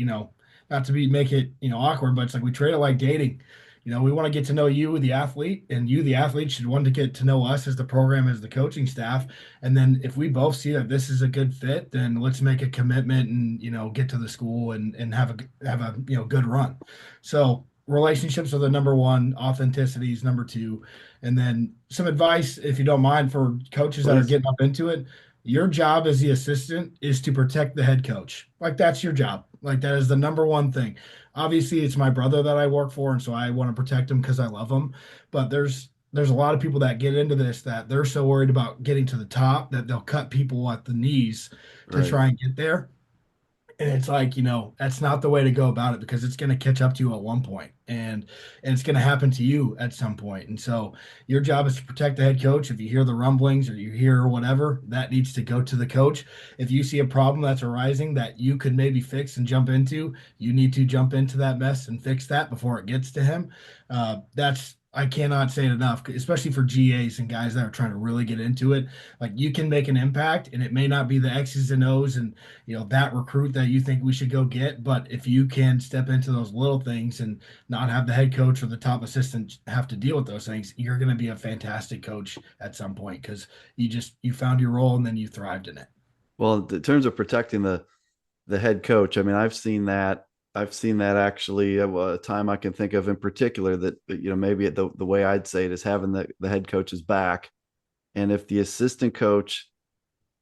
not to make it, awkward, but it's like we treat it like dating. We want to get to know you, the athlete, and you, the athlete, should want to get to know us as the program, as the coaching staff. And then if we both see that this is a good fit, then let's make a commitment and, get to the school and have a good run. So relationships are the number one, authenticity is number two. And then some advice, if you don't mind, for coaches that are Please. getting up into it. Your job as the assistant is to protect the head coach. Like, that's your job. Like, that is the number one thing. Obviously, it's my brother that I work for, and so I want to protect him because I love him. But there's a lot of people that get into this that they're so worried about getting to the top that they'll cut people at the knees to Right. try and get there. And it's like, that's not the way to go about it, because it's going to catch up to you at one point, and it's going to happen to you at some point. And so your job is to protect the head coach. If you hear the rumblings or you hear whatever, that needs to go to the coach. If you see a problem that's arising that you could maybe fix and jump into, you need to jump into that mess and fix that before it gets to him. I cannot say it enough, especially for GAs and guys that are trying to really get into it. Like, you can make an impact, and it may not be the X's and O's and that recruit that you think we should go get. But if you can step into those little things and not have the head coach or the top assistant have to deal with those things, you're going to be a fantastic coach at some point, because you found your role and then you thrived in it. Well, in terms of protecting the head coach, I mean, I've seen that. I've seen that actually a time I can think of in particular that maybe the way I'd say it is having the head coach's back. And if the assistant coach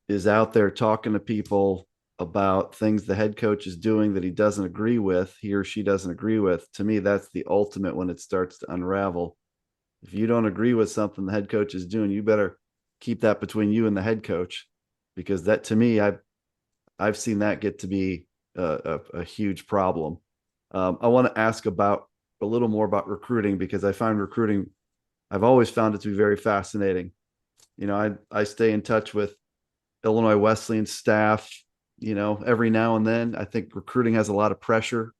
is out there talking to people about things the head coach is doing that he doesn't agree with, he or she doesn't agree with, to me, that's the ultimate when it starts to unravel. If you don't agree with something the head coach is doing, you better keep that between you and the head coach, because that, to me, I've seen that get to be a huge problem. I want to ask about a little more about recruiting, because I find recruiting, I've always found it to be very fascinating. I stay in touch with Illinois Wesleyan staff, every now and then. I think recruiting has a lot of pressure.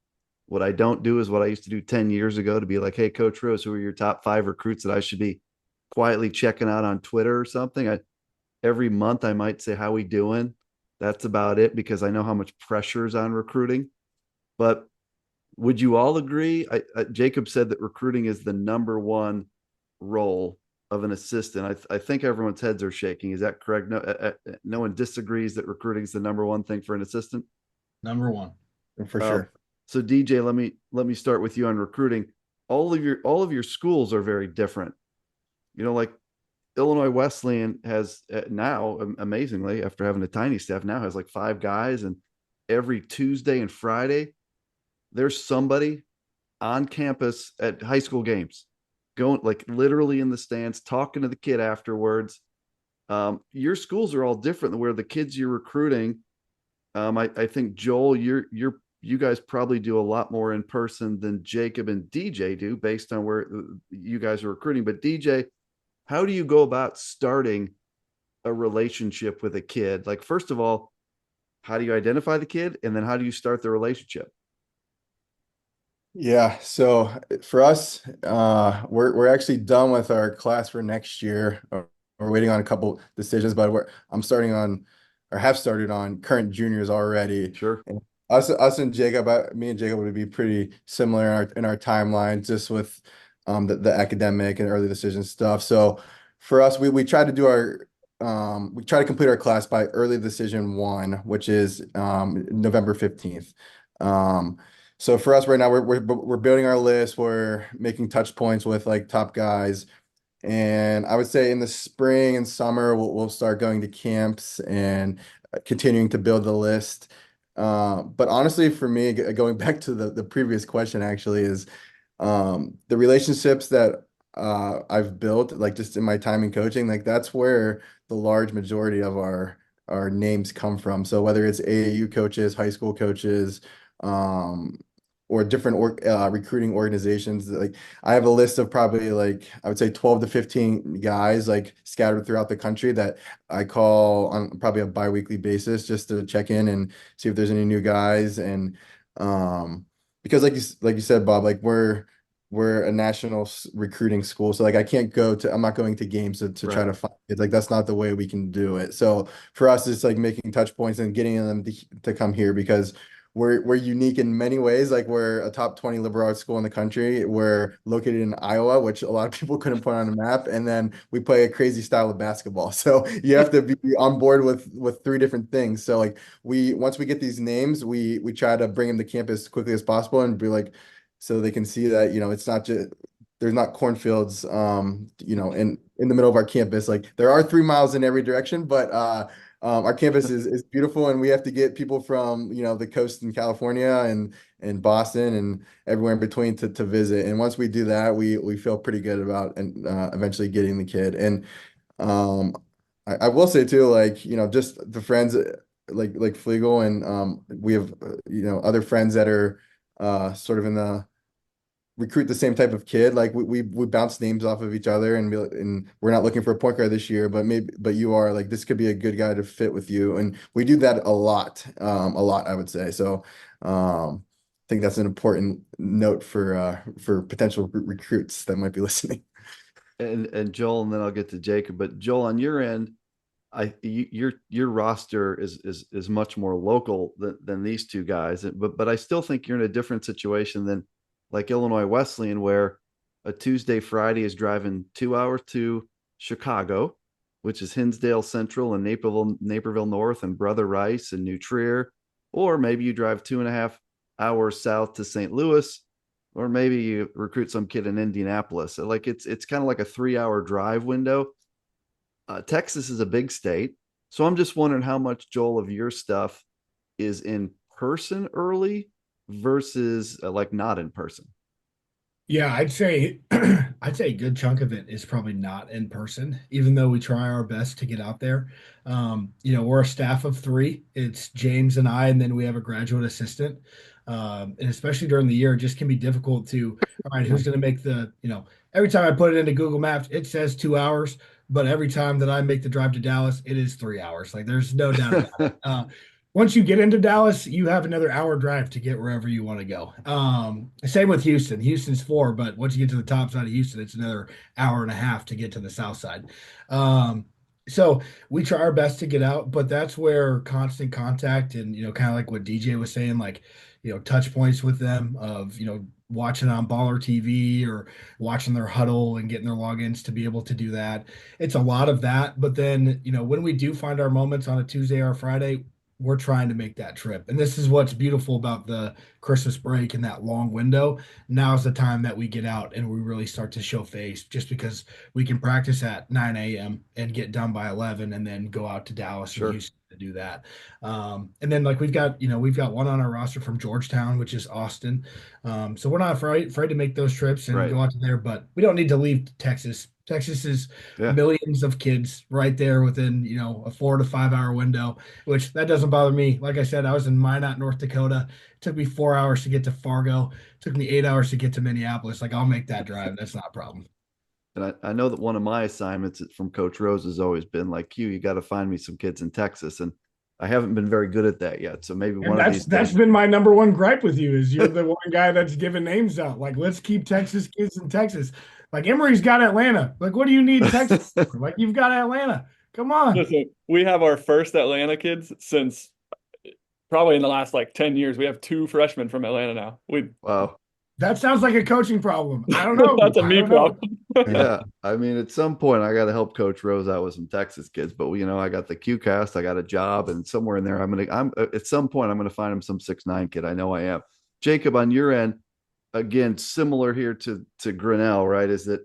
What I don't do is what I used to do 10 years ago, to be like, hey, Coach Rose, who are your top 5 recruits that I should be quietly checking out on Twitter or something? Every month I might say, how we doing? That's about it, because I know how much pressure is on recruiting. But would you all agree? Jacob said that recruiting is the number one role of an assistant. I think everyone's heads are shaking. Is that correct? No one disagrees that recruiting is the number one thing for an assistant. Number one. For sure. So DJ, let me start with you on recruiting. All of your schools are very different. Like Illinois Wesleyan has now, amazingly, after having a tiny staff, now has like 5 guys, and every Tuesday and Friday there's somebody on campus at high school games, going like literally in the stands, talking to the kid afterwards. Your schools are all different than where the kids you're recruiting. I think Joel, you guys probably do a lot more in person than Jacob and DJ do, based on where you guys are recruiting. But DJ, how do you go about starting a relationship with a kid? Like, first of all, how do you identify the kid, and then how do you start the relationship? Yeah, so for us, we're actually done with our class for next year. We're waiting on a couple decisions, but I'm starting on, or have started on, current juniors already. Sure. And us and Jacob, me and Jacob would be pretty similar in our timeline, just with the academic and early decision stuff. So for us, we try to do we try to complete our class by early decision 1, which is November 15th. So for us right now, we're building our list. We're making touch points with like top guys, and I would say in the spring and summer we'll start going to camps and continuing to build the list. But honestly, for me, going back to the previous question, actually, is the relationships that I've built, like just in my time in coaching, like that's where the large majority of our names come from. So whether it's AAU coaches, high school coaches, or different recruiting organizations, like I have a list of probably, like, I would say 12 to 15 guys like scattered throughout the country that I call on probably a biweekly basis, just to check in and see if there's any new guys. And because like you said, Bob, like we're a national recruiting school, so like I'm not going to games to try to find it. Like that's not the way we can do it. So for us, it's like making touch points and getting them to come here, because we're unique in many ways. Like we're a top 20 liberal arts school in the country. We're located in Iowa, which a lot of people couldn't put on a map. And then we play a crazy style of basketball. So you have to be on board with three different things. So like we once we get these names, we try to bring them to campus as quickly as possible and be like, so they can see that, it's not just there's not cornfields in the middle of our campus. Like there are 3 miles in every direction, but our campus is beautiful, and we have to get people from the coast in California and Boston and everywhere in between to visit. And once we do that, we feel pretty good about and eventually getting the kid. And I will say too, like just the friends like Fleegle, and we have other friends that are sort of in the recruit the same type of kid. Like we bounce names off of each other, and we're not looking for a point guard this year, but you are like this could be a good guy to fit with you, and we do that a lot I would say. So I think that's an important note for potential recruits that might be listening. And Joel, and then I'll get to Jacob. But Joel, on your end, your roster is much more local than these two guys. But I still think you're in a different situation than like Illinois Wesleyan, where a Tuesday, Friday is driving 2 hours to Chicago, which is Hinsdale Central and Naperville North and Brother Rice and New Trier. Or maybe you drive 2.5 hours south to St. Louis, or maybe you recruit some kid in Indianapolis. So like it's kind of like a 3 hour drive window. Texas is a big state. So I'm just wondering how much, Joel, of your stuff is in person early versus like not in person. Yeah, I'd say I'd say a good chunk of it is probably not in person, even though we try our best to get out there. We're a staff of three. It's James and I, and then we have a graduate assistant. And especially during the year, it just can be difficult to, all right, who's going to make every time I put it into Google Maps, it says 2 hours, but every time that I make the drive to Dallas, it is 3 hours. Like there's no doubt about it. Once you get into Dallas, you have another hour drive to get wherever you want to go. Same with Houston. Houston's 4, but once you get to the top side of Houston, it's another hour and a half to get to the south side. So we try our best to get out, but that's where constant contact and, kind of like what DJ was saying, like, touch points with them of, watching on Baller TV or watching their huddle and getting their logins to be able to do that. It's a lot of that. But then, when we do find our moments on a Tuesday or a Friday, we're trying to make that trip. And this is what's beautiful about the Christmas break and that long window. Now's the time that we get out and we really start to show face, just because we can practice at 9 a.m. and get done by 11 and then go out to Dallas or Sure. Houston to do that. And then like we've got one on our roster from Georgetown, which is Austin. So we're not afraid to make those trips and Right. go out to there, but we don't need to leave Texas. Texas is Yeah. millions of kids right there within, a 4 to 5 hour window, which that doesn't bother me. Like I said, I was in Minot, North Dakota. It took me 4 hours to get to Fargo. It took me 8 hours to get to Minneapolis. Like I'll make that drive. That's not a problem. And I know that one of my assignments from Coach Rose has always been like, you got to find me some kids in Texas. And I haven't been very good at that yet. So maybe And one of these that's days. been my number one gripe with you is you're the one guy that's giving names out. Like, let's keep Texas kids in Texas. Like Emory's got Atlanta. Like, what do you need Texas for? Like, you've got Atlanta. Come on. Listen, we have our first Atlanta kids since probably in the last like 10 years. We have 2 freshmen from Atlanta now. Wow. That sounds like a coaching problem. I don't know. That's a I me don't know. problem. Yeah. I mean, at some point I got to help Coach Rose out with some Texas kids, but I got the QCast, I got a job, and somewhere in there, I'm at some point I'm going to find him some 6'9" kid. I know I am. Jacob, on your end, again, similar here to Grinnell, right? Is that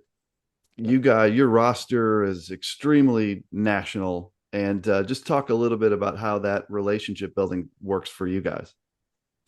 your roster is extremely national, and just talk a little bit about how that relationship building works for you guys.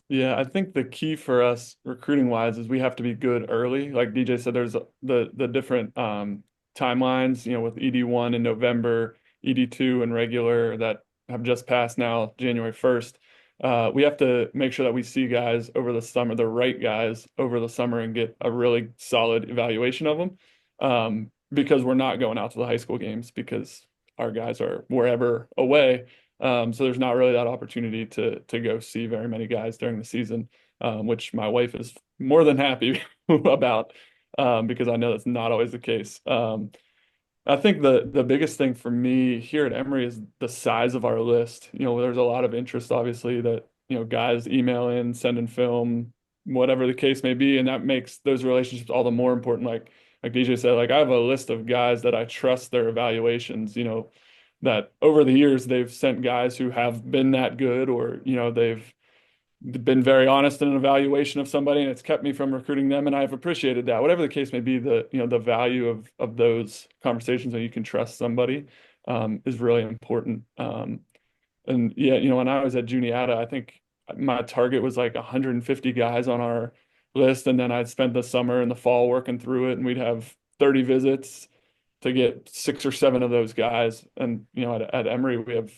Yeah, I think the key for us recruiting wise is we have to be good early. Like DJ said, there's the different timelines, with ED1 in November, ED2 and regular that have just passed now, January 1st. We have to make sure that we see guys over the summer, the right guys over the summer, and get a really solid evaluation of them. Because we're not going out to the high school games because our guys are wherever away. So there's not really that opportunity to go see very many guys during the season, which my wife is more than happy about, because I know that's not always the case. I think the biggest thing for me here at Emory is the size of our list. There's a lot of interest, obviously, that guys email in, send in film, whatever the case may be, and that makes those relationships all the more important. Like DJ said, like I have a list of guys that I trust their evaluations, that over the years they've sent guys who have been that good, or they've been very honest in an evaluation of somebody, and it's kept me from recruiting them, and I've appreciated that. Whatever the case may be, the value of those conversations when you can trust somebody is really important. And yeah, when I was at Juniata, I think my target was like 150 guys on our list, and then I'd spend the summer and the fall working through it, and we'd have 30 visits to get 6 or 7 of those guys. And at Emory we have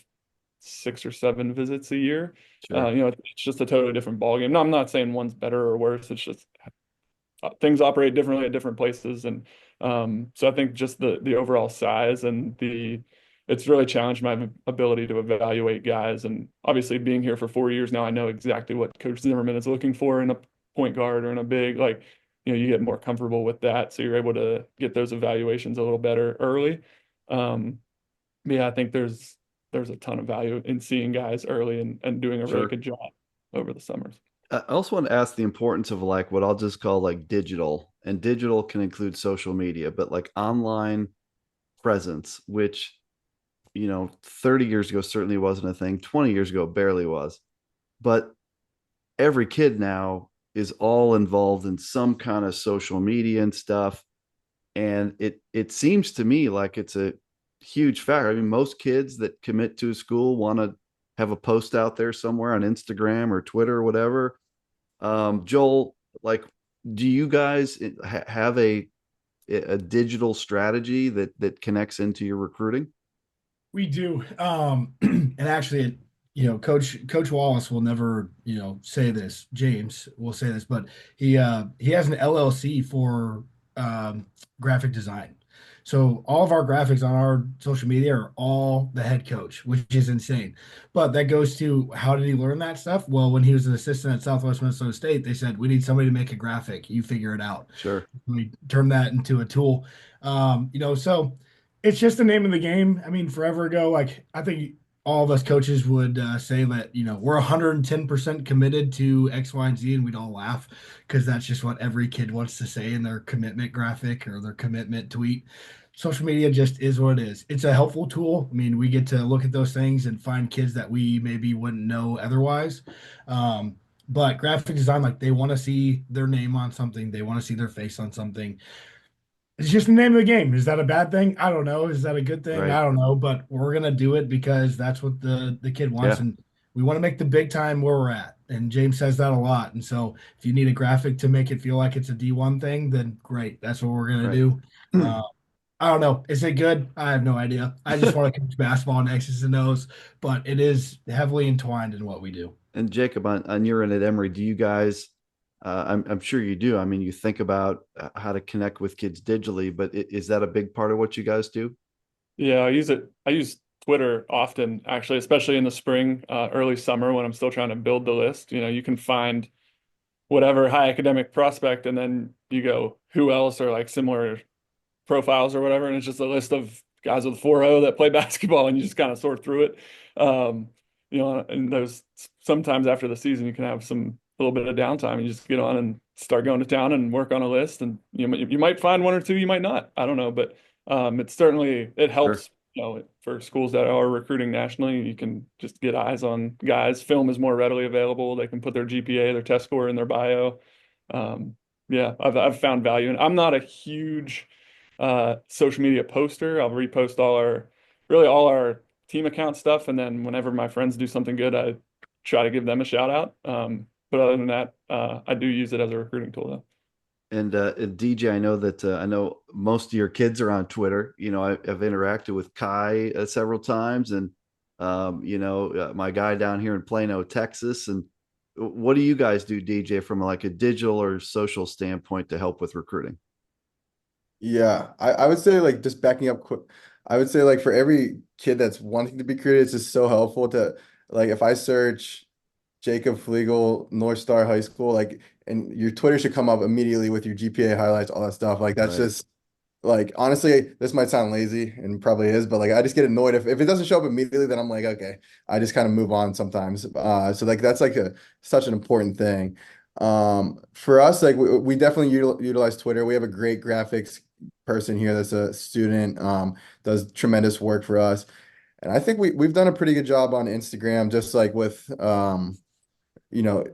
6 or 7 visits a year. Sure. It's just a totally different ballgame. No, I'm not saying one's better or worse. It's just things operate differently at different places, and so I think just the overall size and it's really challenged my ability to evaluate guys. And obviously, being here for 4 years now, I know exactly what Coach Zimmerman is looking for in a point guard or in a big. Like, you get more comfortable with that, so you're able to get those evaluations a little better early. Yeah, I think there's a ton of value in seeing guys early and doing a really Sure. good job over the summers. I also want to ask the importance of like what I'll just call like digital, and digital can include social media, but like online presence, which 30 years ago certainly wasn't a thing. 20 years ago barely was. But every kid now is all involved in some kind of social media and stuff. And it seems to me like it's a huge factor. I mean, most kids that commit to a school want to have a post out there somewhere on Instagram or Twitter or whatever. Joel, like, do you guys have a digital strategy that connects into your recruiting? We do. And actually, Coach Wallace will never, say this. James will say this, but he has an LLC for graphic design. So all of our graphics on our social media are all the head coach, which is insane. But that goes to how did he learn that stuff? Well, when he was an assistant at Southwest Minnesota State, they said, we need somebody to make a graphic. You figure it out. Sure. We turned that into a tool. So it's just the name of the game. I mean, forever ago, like I think all of us coaches would say that, we're 110% committed to X, Y, and Z, and we'd all laugh because that's just what every kid wants to say in their commitment graphic or their commitment tweet. Social media just is what it is. It's a helpful tool. I mean, we get to look at those things and find kids that we maybe wouldn't know otherwise. But graphic design, like they want to see their name on something, they want to see their face on something. It's just the name of the game. Is that a bad thing? I don't know. Is that a good thing? Right. I don't know. But we're gonna do it because that's what the kid wants, Yeah. and we want to make the big time where we're at. And James says that a lot. And so if you need a graphic to make it feel like it's a D1 thing, then great. That's what we're gonna Right. do. I don't know. Is it good? I have no idea. I just want to coach basketball and X's and O's, but it is heavily entwined in what we do. And Jacob, on your end at Emory, do you guys? I'm sure you do. I mean, you think about how to connect with kids digitally, but is that a big part of what you guys do? Yeah, I use Twitter often, actually, especially in the spring, early summer when I'm still trying to build the list. You can find whatever high academic prospect, and then you go, who else are like similar profiles or whatever, and it's just a list of guys with 4.0 that play basketball, and you just kind of sort through it. And there's sometimes after the season you can have a little bit of downtime. You just get on and start going to town and work on a list, and you might find one or two, you might not. I don't know, but it Sure. helps. For schools that are recruiting nationally, you can just get eyes on guys. Film is more readily available. They can put their GPA, their test score in their bio. Yeah, I've found value, and I'm not a huge social media poster. I'll repost really all our team account stuff, and then whenever my friends do something good, I try to give them a shout out. But other than that, I do use it as a recruiting tool, though. And DJ, I know that I know most of your kids are on Twitter. I've interacted with Kai several times, and my guy down here in Plano, Texas. And what do you guys do, DJ, from like a digital or social standpoint to help with recruiting? Yeah, I would say like just backing up quick, I would say like for every kid that's wanting to be creative, it's just so helpful to like if I search Jacob Fleegle, North Star High School, like and your Twitter should come up immediately with your GPA highlights, all that stuff. Like that's Right. just like honestly, this might sound lazy and probably is, but like I just get annoyed if it doesn't show up immediately, then I'm like, okay, I just kind of move on sometimes. So like that's like a such an important thing. For us, like we definitely utilize Twitter. We have a great graphics person here that's a student, does tremendous work for us. And I think we've done a pretty good job on Instagram, just like with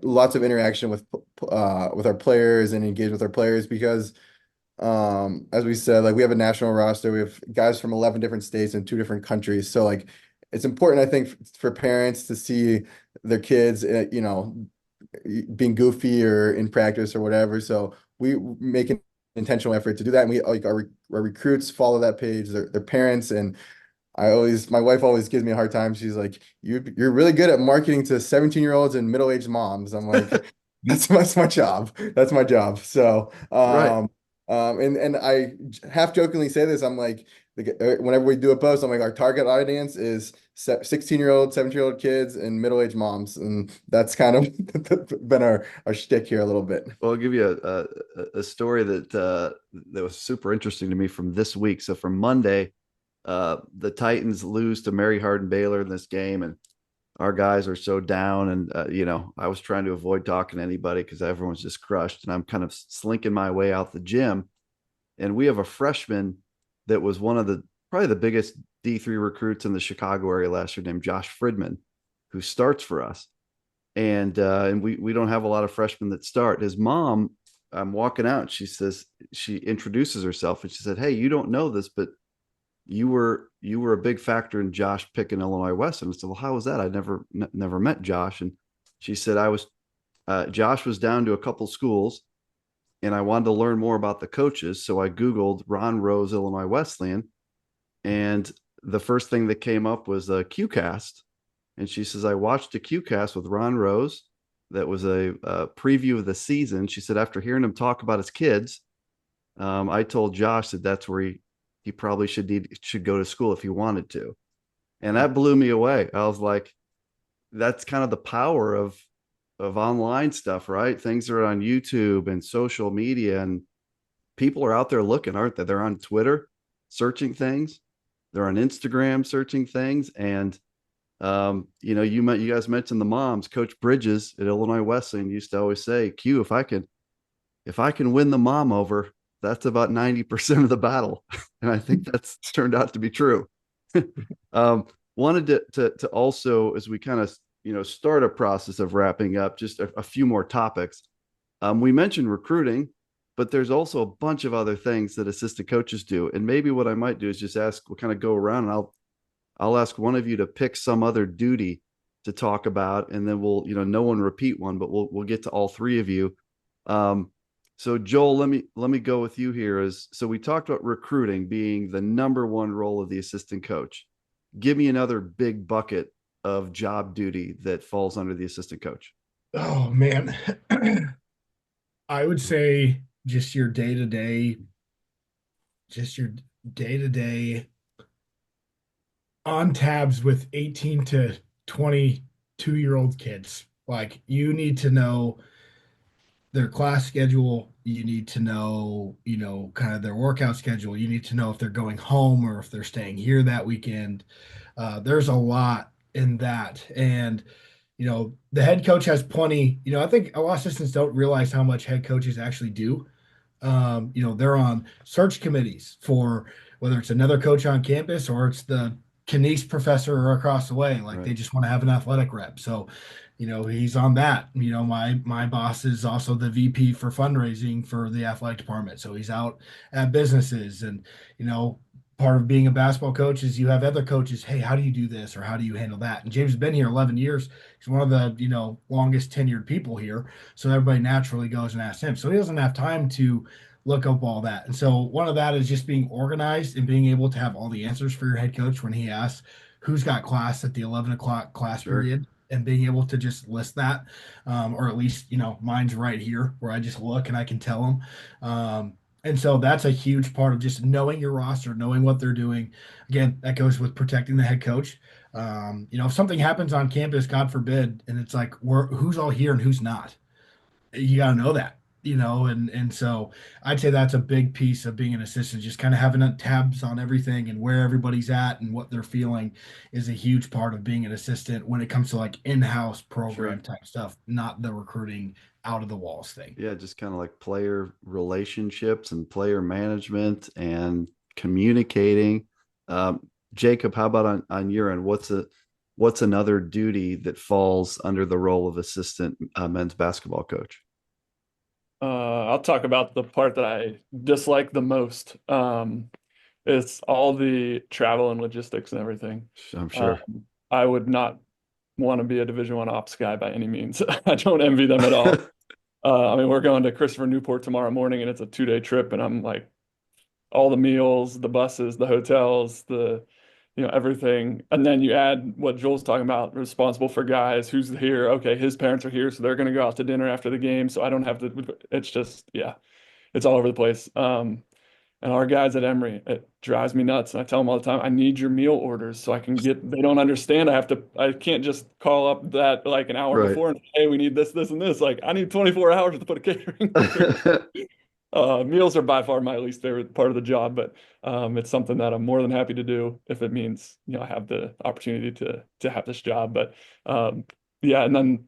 lots of interaction with our players and engage with our players because as we said, like we have a national roster. We have guys from 11 different states and 2 different countries. So like it's important, I think, for parents to see their kids, being goofy or in practice or whatever. So we make an intentional effort to do that. And we like our recruits follow that page, their parents. And my wife always gives me a hard time. She's like, you're really good at marketing to 17-year-olds and middle-aged moms. I'm like, that's my job. That's my job. So, Right. and I half jokingly say this, I'm like, whenever we do a post, I'm like, our target audience is 16-year-old, 17-year-old kids and middle-aged moms. And that's kind of been our shtick here a little bit. Well, I'll give you a story that was super interesting to me from this week. So from Monday, the Titans lose to Mary Hardin Baylor in this game, and our guys are so down. And I was trying to avoid talking to anybody because everyone's just crushed, and I'm kind of slinking my way out the gym. And we have a freshman that was one of the probably the biggest D3 recruits in the Chicago area last year, named Josh Fridman, who starts for us. And we don't have a lot of freshmen that start. His mom, I'm walking out, she introduces herself and she said, "Hey, you don't know this, but you were a big factor in Josh picking Illinois Western." I said, "Well, how was that? I never met Josh." And she said, "I was Josh was down to a couple schools, and I wanted to learn more about the coaches, so I Googled Ron Rose Illinois Wesleyan, and the first thing that came up was a QCast." And she says, "I watched a QCast with Ron Rose. That was a preview of the season." She said, "After hearing him talk about his kids, I told Josh that that's where he probably should go to school if he wanted to." And that blew me away. I was like, that's kind of the power of online stuff, right? Things are on YouTube and social media, and people are out there looking, aren't they? They're on Twitter searching things, they're on Instagram searching things. And you guys mentioned the moms. Coach Bridges at Illinois Wesleyan used to always say, "Q, if I can win the mom over, that's about 90% of the battle." And I think that's turned out to be true. Wanted to also, as we kind of start a process of wrapping up, just a few more topics. We mentioned recruiting, but there's also a bunch of other things that assistant coaches do. And maybe what I might do is just ask, we'll kind of go around, and I'll ask one of you to pick some other duty to talk about, and then we'll, no one repeat one, but we'll get to all three of you. So Joel, let me go with you here. So we talked about recruiting being the number one role of the assistant coach. Give me another big bucket of job duty that falls under the assistant coach. Oh man. I would say just your day to day on tabs with 18 to 22-year-old kids. Like you need to know their class schedule. You need to know, kind of their workout schedule. You need to know if they're going home or if they're staying here that weekend. There's a lot in that. And, the head coach has plenty. I think a lot of assistants don't realize how much head coaches actually do. They're on search committees for whether it's another coach on campus or it's the Knies professor across the way. Like they Right. just want to have an athletic rep. So, he's on that. My boss is also the VP for fundraising for the athletic department. So he's out at businesses and, part of being a basketball coach is you have other coaches. Hey, how do you do this? Or how do you handle that? And James has been here 11 years. He's one of the, longest tenured people here. So everybody naturally goes and asks him. So he doesn't have time to look up all that. And so one of that is just being organized and being able to have all the answers for your head coach when he asks who's got class at the 11 o'clock class Sure. period and being able to just list that. Or at least, mine's right here where I just look and I can tell them. And so that's a huge part of just knowing your roster, knowing what they're doing. Again, that goes with protecting the head coach. If something happens on campus, God forbid, and it's like, who's all here and who's not, you got to know that. and so I'd say that's a big piece of being an assistant, just kind of having tabs on everything and where everybody's at and what they're feeling is a huge part of being an assistant when it comes to like in-house Sure. program type stuff, not the recruiting out of the walls thing. Yeah, just kind of like player relationships and player management and communicating. Jacob, how about on your end? What's another duty that falls under the role of assistant men's basketball coach? I'll talk about the part that I dislike the most. It's all the travel and logistics and everything. I'm Um, sure. I would not want to be a Division I ops guy by any means. I don't envy them at all. I mean, we're going to Christopher Newport tomorrow morning, and it's a 2-day trip, and I'm like, all the meals, the buses, the hotels, everything. And then you add what Joel's talking about, responsible for guys, who's here. Okay, his parents are here, so they're going to go out to dinner after the game. So I don't have to, it's just, yeah, it's all over the place. And our guys at Emory, it drives me nuts. And I tell them all the time, I need your meal orders so I can they don't understand. I can't just call up that like an hour Right. before and say, hey, we need this, this, and this. Like, I need 24 hours to put a catering order. Meals are by far my least favorite part of the job, but it's something that I'm more than happy to do if it means, I have the opportunity to have this job. But yeah, and then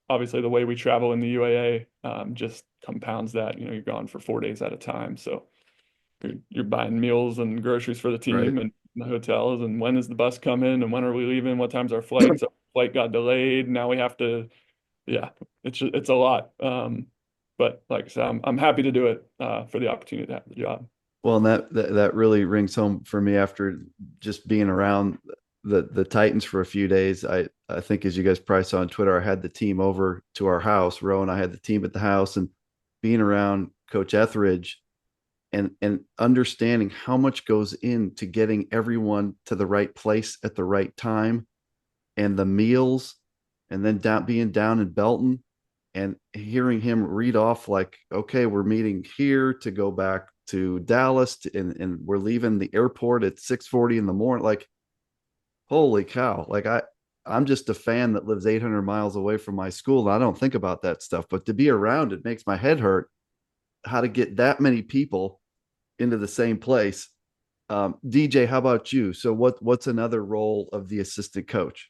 obviously the way we travel in the UAA just compounds that. You're gone for 4 days at a time, so you're buying meals and groceries for the Right. team and the hotels, and when is the bus coming, and when are we leaving? What time's our flight? So flight got delayed. Now we have to, yeah, it's a lot. But like I said, I'm happy to do it for the opportunity to have the job. Well, and that really rings home for me after just being around the Titans for a few days. I think as you guys probably saw on Twitter, I had the team over to our house. Roe and I had the team at the house, and being around Coach Etheridge and understanding how much goes into getting everyone to the right place at the right time, and the meals, and then being down in Belton and hearing him read off like, okay, we're meeting here to go back to Dallas and we're leaving the airport at 6:40 in the morning. Like, holy cow. Like I'm just a fan that lives 800 miles away from my school. And I don't think about that stuff, but to be around it makes my head hurt how to get that many people into the same place. DJ, how about you? So what's another role of the assistant coach?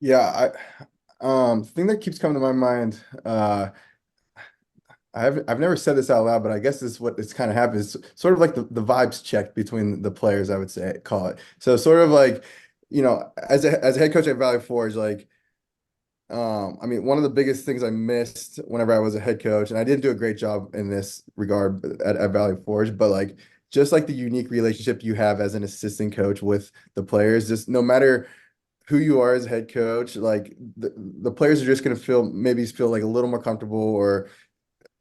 Yeah, the thing that keeps coming to my mind, I've never said this out loud, but I guess this is what it's kind of happens. Sort of like the vibes check between the players, I would say, call it. So sort of like, as a head coach at Valley Forge, like I mean, one of the biggest things I missed whenever I was a head coach, and I didn't do a great job in this regard at Valley Forge, but like just like the unique relationship you have as an assistant coach with the players, just no matter who you are as a head coach, like the players are just going to feel like a little more comfortable or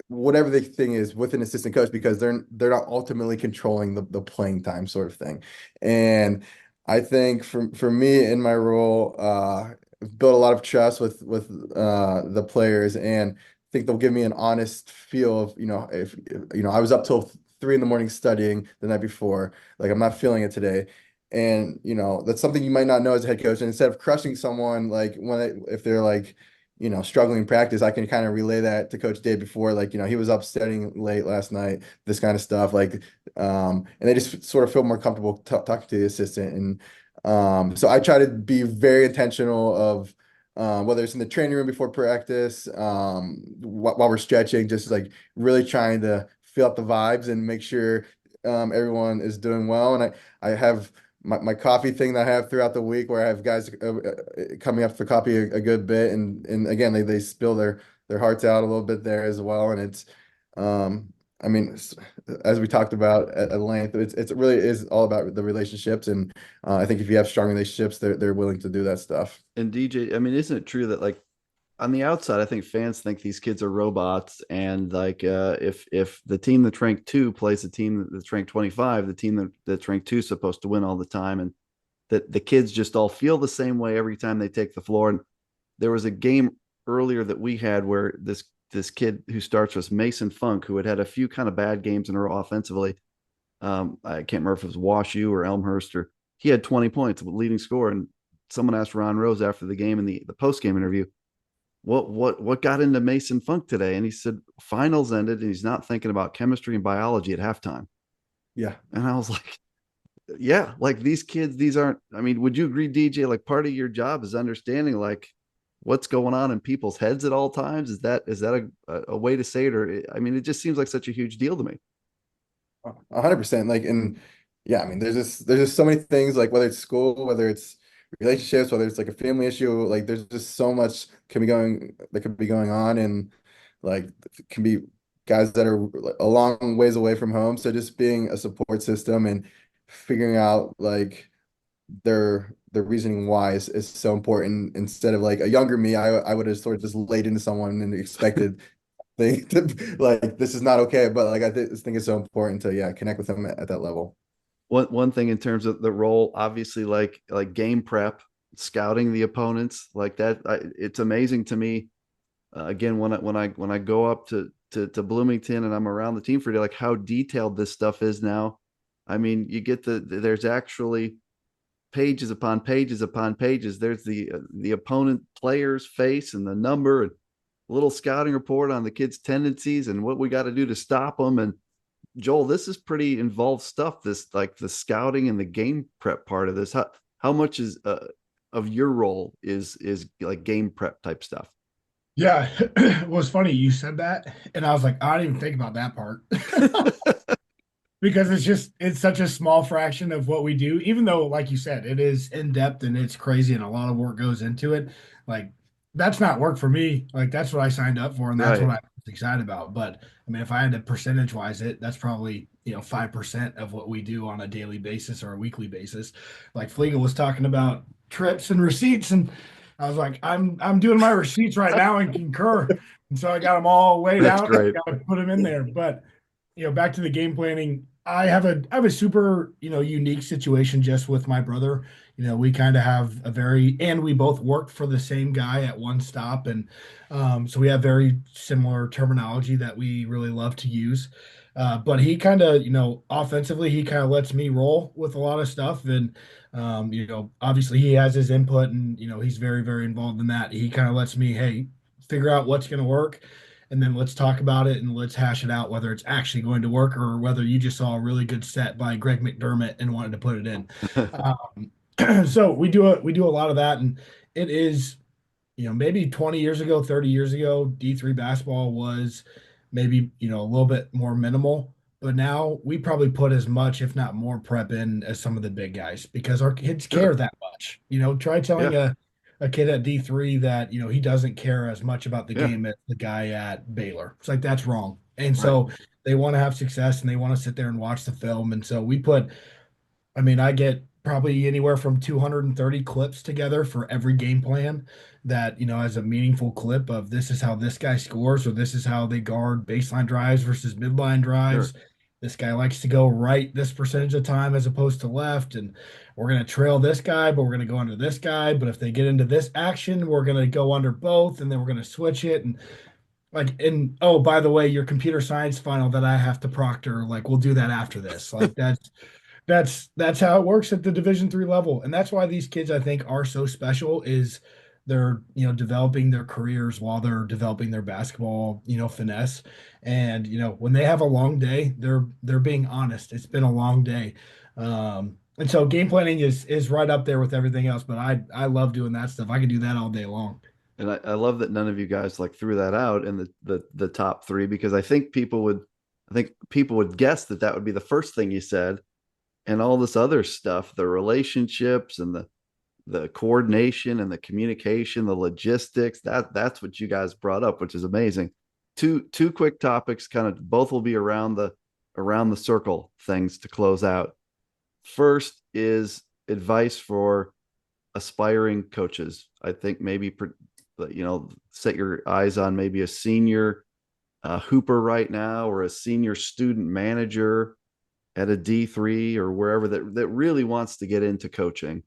whatever the thing is with an assistant coach because they're not ultimately controlling the playing time sort of thing. And I think for me in my role, I've built a lot of trust with the players and I think they'll give me an honest feel of, if I was up till 3 in the morning studying the night before, like I'm not feeling it today. And that's something you might not know as a head coach. And instead of crushing someone, like if they're like, struggling in practice, I can kind of relay that to Coach Dave before, like, he was up studying late last night, this kind of stuff. Like, and they just sort of feel more comfortable talking to the assistant. And so I try to be very intentional of whether it's in the training room before practice, while we're stretching, just like really trying to feel out the vibes and make sure everyone is doing well. And I have my coffee thing that I have throughout the week where I have guys coming up for coffee a good bit and again they spill their hearts out a little bit there as well and it's I mean as we talked about at length it's really is all about the relationships and I think if you have strong relationships they're willing to do that stuff. And DJ, I mean, isn't it true that like on the outside, I think fans think these kids are robots, and like if the team that's ranked two plays the team that's ranked 25, the team that's ranked two is supposed to win all the time, and that the kids just all feel the same way every time they take the floor. And there was a game earlier that we had where this kid who starts with Mason Funk, who had a few kind of bad games in a row offensively. I can't remember if it was WashU or Elmhurst, or he had 20 points, leading score. And someone asked Ron Rose after the game in the post game interview, what got into Mason Funk today? And he said, finals ended and he's not thinking about chemistry and biology at halftime. Yeah. And I was like, yeah, like these kids, these aren't, I mean, would you agree, DJ? Like part of your job is understanding like what's going on in people's heads at all times. Is that a way to say it? Or I mean, it just seems like such a huge deal to me. 100%. Like, and yeah, I mean, there's just so many things, like whether it's school, whether it's relationships, whether it's like a family issue, like there's just so much could be going on, and like can be guys that are like, a long ways away from home. So just being a support system and figuring out like their reasoning why is so important. Instead of like a younger me, I would have sort of just laid into someone and expected thing to, like this is not okay. But like I think it's so important to connect with them at that level. One thing in terms of the role, obviously, like game prep, scouting the opponents, like that. It's amazing to me. Again, when I go up to Bloomington and I'm around the team for a day, like how detailed this stuff is now. I mean, you get there's actually pages upon pages upon pages. There's the opponent player's face and the number and a little scouting report on the kid's tendencies and what we got to do to stop them. And Joel, this is pretty involved stuff. This like the scouting and the game prep part of this. How much is of your role is like game prep type stuff? Yeah, it was funny you said that, and I was like, I didn't even think about that part. Because it's such a small fraction of what we do, even though, like you said, it is in depth and it's crazy and a lot of work goes into it. Like that's not work for me. Like that's what I signed up for and that's what Right. I was excited about. But I mean, if I had to percentage wise it, that's probably 5% of what we do on a daily basis or a weekly basis. Like Fleegle was talking about trips and receipts, and I was like, I'm doing my receipts right now and Concur, and so I got them all laid That's out. great. Got to put them in there, but back to the game planning. I have a super, unique situation just with my brother. We kind of have and we both worked for the same guy at one stop. And so we have very similar terminology that we really love to use. But he kind of, offensively, he kind of lets me roll with a lot of stuff. And, obviously he has his input and, he's very, very involved in that. He kind of lets me, hey, figure out what's going to work and then let's talk about it and let's hash it out whether it's actually going to work or whether you just saw a really good set by Greg McDermott and wanted to put it in. So we do a lot of that, and it is maybe 20 years ago, 30 years ago, D3 basketball was maybe a little bit more minimal. But now we probably put as much, if not more, prep in as some of the big guys because our kids care Sure. that much. Try telling Yeah. a kid at D3 that he doesn't care as much about the Yeah. game as the guy at Baylor. It's like that's wrong. And Right. so they want to have success and they want to sit there and watch the film. And so we put I mean, I get probably anywhere from 230 clips together for every game plan that, as a meaningful clip of this is how this guy scores, or this is how they guard baseline drives versus midline drives. Sure. This guy likes to go right this percentage of time as opposed to left. And we're going to trail this guy, but we're going to go under this guy. But if they get into this action, we're going to go under both and then we're going to switch it. And oh, by the way, your computer science final that I have to proctor, like we'll do that after this. Like that's how it works at the Division 3 level, and that's why these kids I think are so special. Is they're developing their careers while they're developing their basketball finesse, and when they have a long day, they're being honest. It's been a long day, and so game planning is right up there with everything else. But I love doing that stuff. I can do that all day long. And I love that none of you guys like threw that out in the top three because I think people would guess that would be the first thing you said, and all this other stuff, the relationships and the coordination and the communication, the logistics, that's what you guys brought up, which is amazing. Two quick topics, kind of both will be around the circle things to close out. First is advice for aspiring coaches. I think maybe set your eyes on maybe a senior hooper right now or a senior student manager at a D3 or wherever that really wants to get into coaching,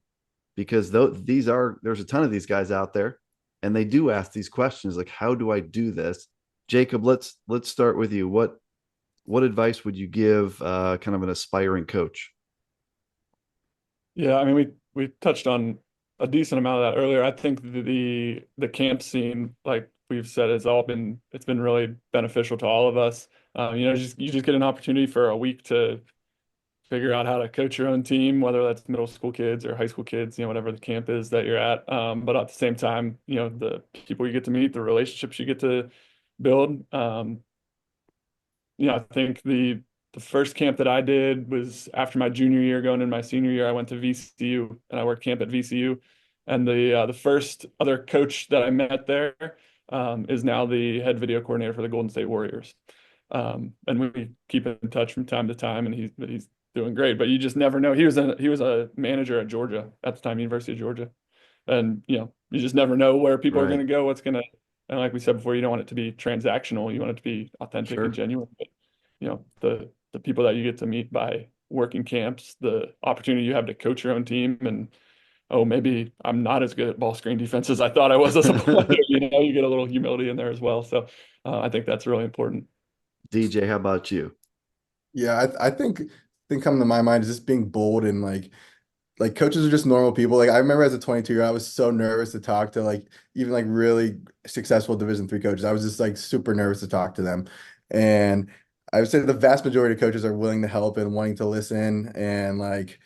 because there's a ton of these guys out there and they do ask these questions like, how do I do this? Jacob, let's start with you. What advice would you give kind of an aspiring coach? Yeah, I mean, we touched on a decent amount of that earlier. I think the camp scene, like we've said, it's been really beneficial to all of us. You just get an opportunity for a week to figure out how to coach your own team, whether that's middle school kids or high school kids, whatever the camp is that you're at. But at the same time, the people you get to meet, the relationships you get to build. I think the first camp that I did was after my junior year, going in my senior year. I went to VCU and I worked camp at VCU. And the first other coach that I met there is now the head video coordinator for the Golden State Warriors. And we keep in touch from time to time, and he's doing great. But you just never know. He was a manager at Georgia at the time, University of Georgia, and you just never know where people are going Right. to go, and like we said before, you don't want it to be transactional. You want it to be authentic and Sure. genuine. But the people that you get to meet by working camps, the opportunity you have to coach your own team, and oh, maybe I'm not as good at ball screen defense as I thought I was as a player. You get a little humility in there as well. So I think that's really important. DJ, how about you? Yeah, I think coming to my mind is just being bold and like coaches are just normal people. Like I remember as a 22-year, I was so nervous to talk to like even like really successful Division 3 coaches. I was just like super nervous to talk to them. And I would say the vast majority of coaches are willing to help and wanting to listen and like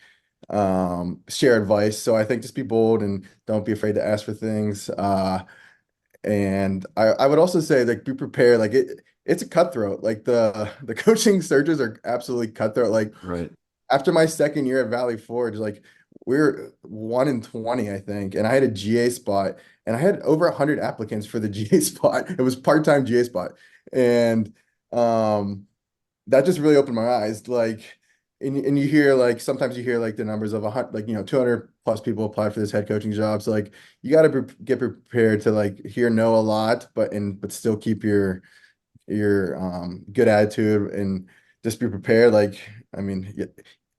share advice. So I think just be bold and don't be afraid to ask for things. And I would also say like be prepared. Like it's a cutthroat. Like the coaching searches are absolutely cutthroat. Like Right. after my second year at Valley Forge, like we are 1 in 20, I think, and I had a GA spot, and I had over 100 applicants for the GA spot. It was part-time GA spot, and that just really opened my eyes. Like, and you hear like sometimes you hear like the numbers of 100, like 200 plus people apply for this head coaching job. So like you got to get prepared to like hear no a lot, but still keep your good attitude and just be prepared. Like, I mean,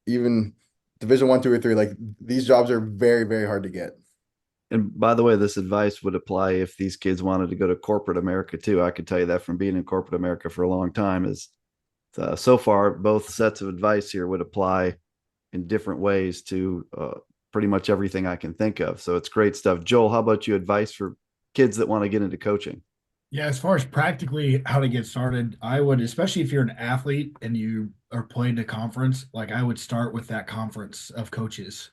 even Division 1, 2, or 3, like these jobs are very, very hard to get. And by the way, this advice would apply if these kids wanted to go to corporate America too. I could tell you that from being in corporate America for a long time is so far both sets of advice here would apply in different ways to pretty much everything I can think of. So it's great stuff. Joel, how about you? Advice for kids that want to get into coaching? Yeah, as far as practically how to get started, I would, especially if you're an athlete and you are playing a conference, like I would start with that conference of coaches.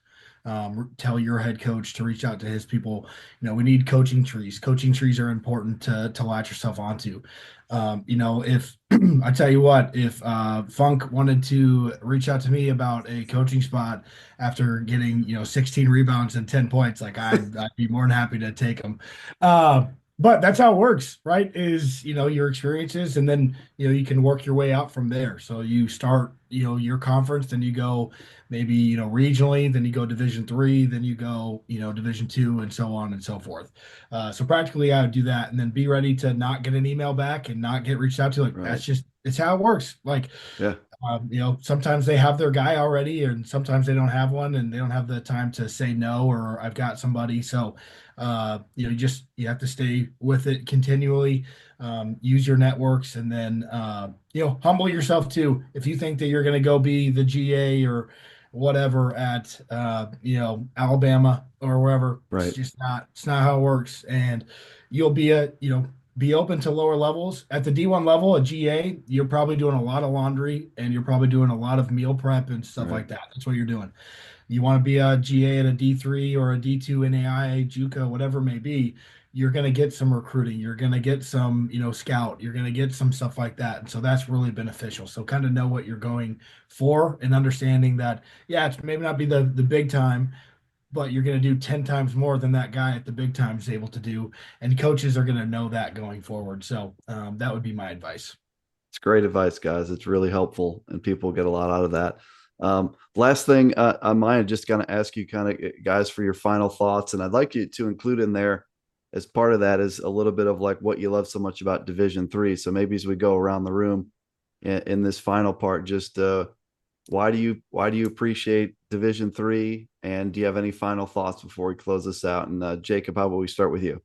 Tell your head coach to reach out to his people. We need coaching trees. Coaching trees are important to latch yourself onto. If I tell you what, if Funk wanted to reach out to me about a coaching spot after getting 16 rebounds and 10 points, like I'd be more than happy to take them. But that's how it works, right? Is your experiences, and then you can work your way out from there. So you start your conference, then you go maybe regionally, then you go Division 3, then you go Division 2, and so on and so forth. So practically, I would do that, and then be ready to not get an email back and not get reached out to. Like Right. it's how it works. Like Yeah. sometimes they have their guy already, and sometimes they don't have one, and they don't have the time to say no, or I've got somebody. So, you have to stay with it continually, use your networks, and then, humble yourself too. If you think that you're going to go be the GA or whatever at, Alabama or wherever, Right. it's not how it works. And you'll be open to lower levels. At the D1 level, a GA, you're probably doing a lot of laundry and you're probably doing a lot of meal prep and stuff Right. like that. That's what you're doing. You want to be a GA at a D3 or a D2 NAI, JUCO, whatever it may be, you're going to get some recruiting. You're going to get some, scout. You're going to get some stuff like that. And so that's really beneficial. So kind of know what you're going for and understanding that, yeah, it's maybe not be the big time, but you're going to do 10 times more than that guy at the big time is able to do. And coaches are going to know that going forward. So that would be my advice. It's great advice, guys. It's really helpful, and people get a lot out of that. Last thing on mine, just kind of ask you, kind of guys, for your final thoughts, and I'd like you to include in there as part of that is a little bit of like what you love so much about Division 3. So maybe as we go around the room in this final part, just why do you appreciate Division 3, and do you have any final thoughts before we close this out? And Jacob, how about we start with you?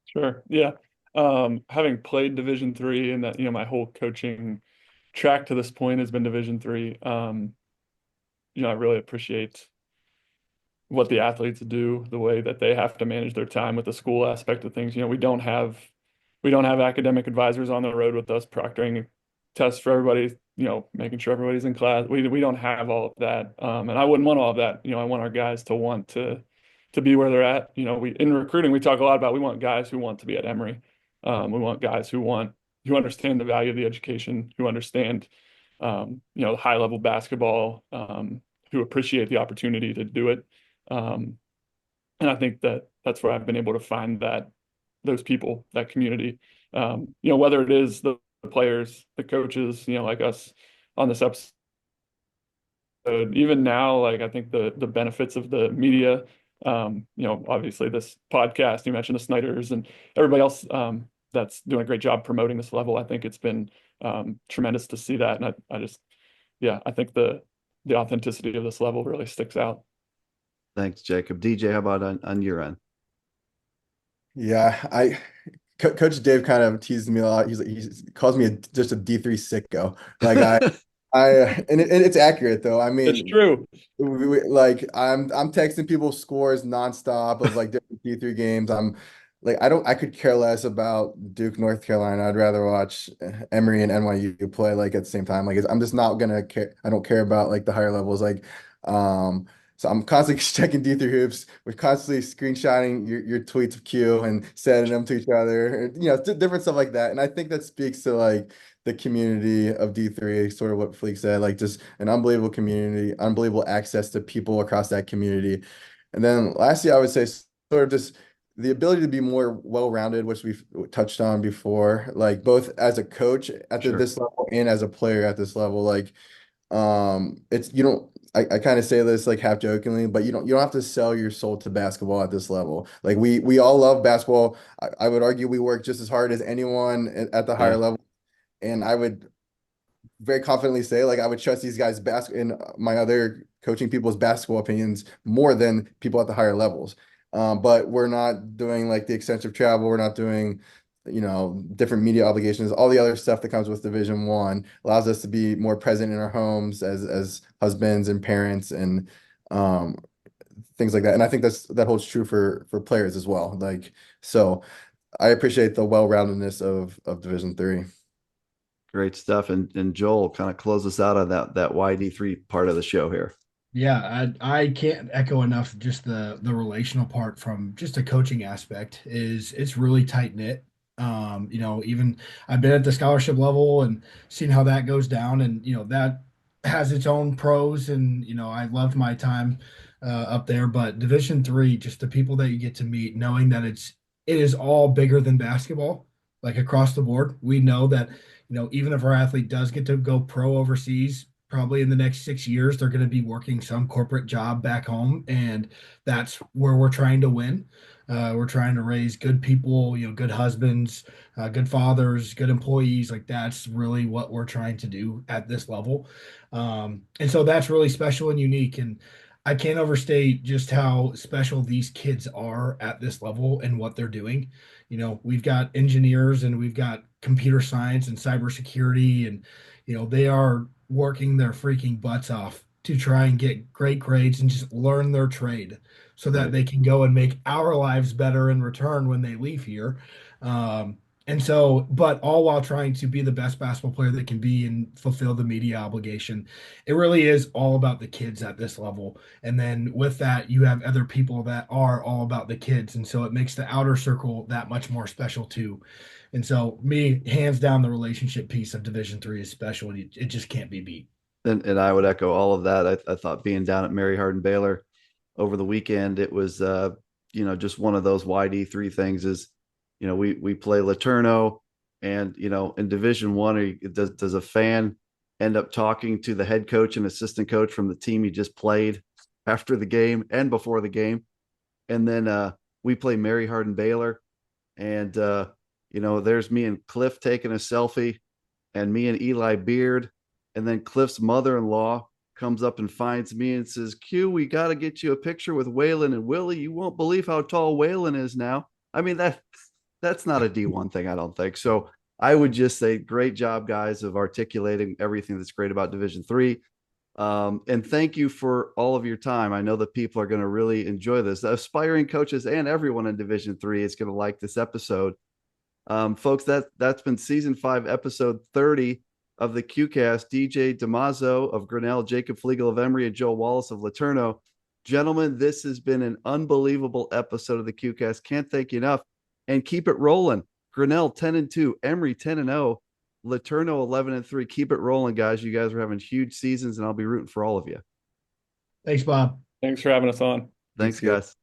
Sure. Yeah. Having played Division 3 and that, my whole coaching track to this point has been Division 3. I really appreciate what the athletes do, the way that they have to manage their time with the school aspect of things. We don't have academic advisors on the road with us proctoring tests for everybody, making sure everybody's in class. We don't have all of that. And I wouldn't want all of that. I want our guys to want to be where they're at. We in recruiting, we talk a lot about we want guys who want to be at Emory. We want guys who understand the value of the education, who understand the high level basketball, who appreciate the opportunity to do it. And I think that's where I've been able to find those people, that community. Whether it is the players, the coaches, like us on this episode, even now, like I think the benefits of the media, obviously this podcast, you mentioned the Snyders and everybody else that's doing a great job promoting this level. I think it's been tremendous to see that. And I think the authenticity of this level really sticks out. Thanks, Jacob. DJ, how about on your end? Yeah, Coach Dave kind of teased me a lot. He calls me just a D3 sicko. Like and it's accurate though. I mean, It's true. like I'm texting people scores nonstop of like different D3 games. I'm like I could care less about Duke, North Carolina. I'd rather watch Emory and NYU play like at the same time. Like I'm just not gonna care. I don't care about like the higher levels. So I'm constantly checking D3 hoops. We're constantly screenshotting your tweets of Q and sending them to each other, different stuff like that. And I think that speaks to like the community of D3, sort of what Fleek said, like just an unbelievable community, unbelievable access to people across that community. And then lastly, I would say sort of just the ability to be more well-rounded, which we've touched on before, like both as a coach at Sure. this level and as a player at this level. Like it's you don't I kind of say this like half jokingly, but you don't have to sell your soul to basketball at this level. Like we all love basketball. I would argue we work just as hard as anyone at the higher Yeah. level. And I would very confidently say like I would trust these guys in my other coaching people's basketball opinions more than people at the higher levels. But we're not doing like the extensive travel. We're not doing different media obligations, all the other stuff that comes with Division 1 allows us to be more present in our homes as husbands and parents and um, things like that. And I think that holds true for players as well. Like, so I appreciate the well-roundedness of Division 3. Great stuff. And Joel, kind of close us out on that YD3 part of the show here. Yeah, I can't echo enough just the relational part from just a coaching aspect is it's really tight knit. Even I've been at the scholarship level and seen how that goes down, and that has its own pros, and I loved my time up there. But Division 3, just the people that you get to meet, knowing that it is all bigger than basketball, like across the board. We know that even if our athlete does get to go pro overseas, probably in the next 6 years, they're going to be working some corporate job back home. And that's where we're trying to win. We're trying to raise good people, good husbands, good fathers, good employees. Like that's really what we're trying to do at this level. And so that's really special and unique. And I can't overstate just how special these kids are at this level and what they're doing. We've got engineers and we've got computer science and cybersecurity, and they are working their freaking butts off to try and get great grades and just learn their trade so that Right. they can go and make our lives better in return when they leave here. And so, but all while trying to be the best basketball player they can be and fulfill the media obligation. It really is all about the kids at this level. And then with that, you have other people that are all about the kids. And so it makes the outer circle that much more special too. And so, me, hands down, the relationship piece of Division 3 is special. And it just can't be beat. And I would echo all of that. I thought being down at Mary Hardin Baylor over the weekend, it was just one of those YD3 things is, we play Laterno, and in Division 1, does a fan end up talking to the head coach and assistant coach from the team he just played after the game and before the game? And then we play Mary Hardin Baylor, and there's me and Cliff taking a selfie, and me and Eli Beard, and then Cliff's mother-in-law comes up and finds me and says, Q, we got to get you a picture with Waylon and Willie. You won't believe how tall Waylon is now. I mean, that's not a D1 thing, I don't think. So I would just say great job, guys, of articulating everything that's great about Division 3. And thank you for all of your time. I know that people are going to really enjoy this. The aspiring coaches and everyone in Division 3 is going to like this episode. Folks, that's been season 5, episode 30 of the QCast. DJ Damazo of Grinnell, Jacob Fleegle of Emory, and Joe Wallace of Laterno. Gentlemen, this has been an unbelievable episode of the QCast. Can't thank you enough. And keep it rolling. Grinnell 10-2, Emory 10-0, Laterno 11-3. Keep it rolling, guys. You guys are having huge seasons, and I'll be rooting for all of you. Thanks, Bob. Thanks for having us on. Thanks, guys.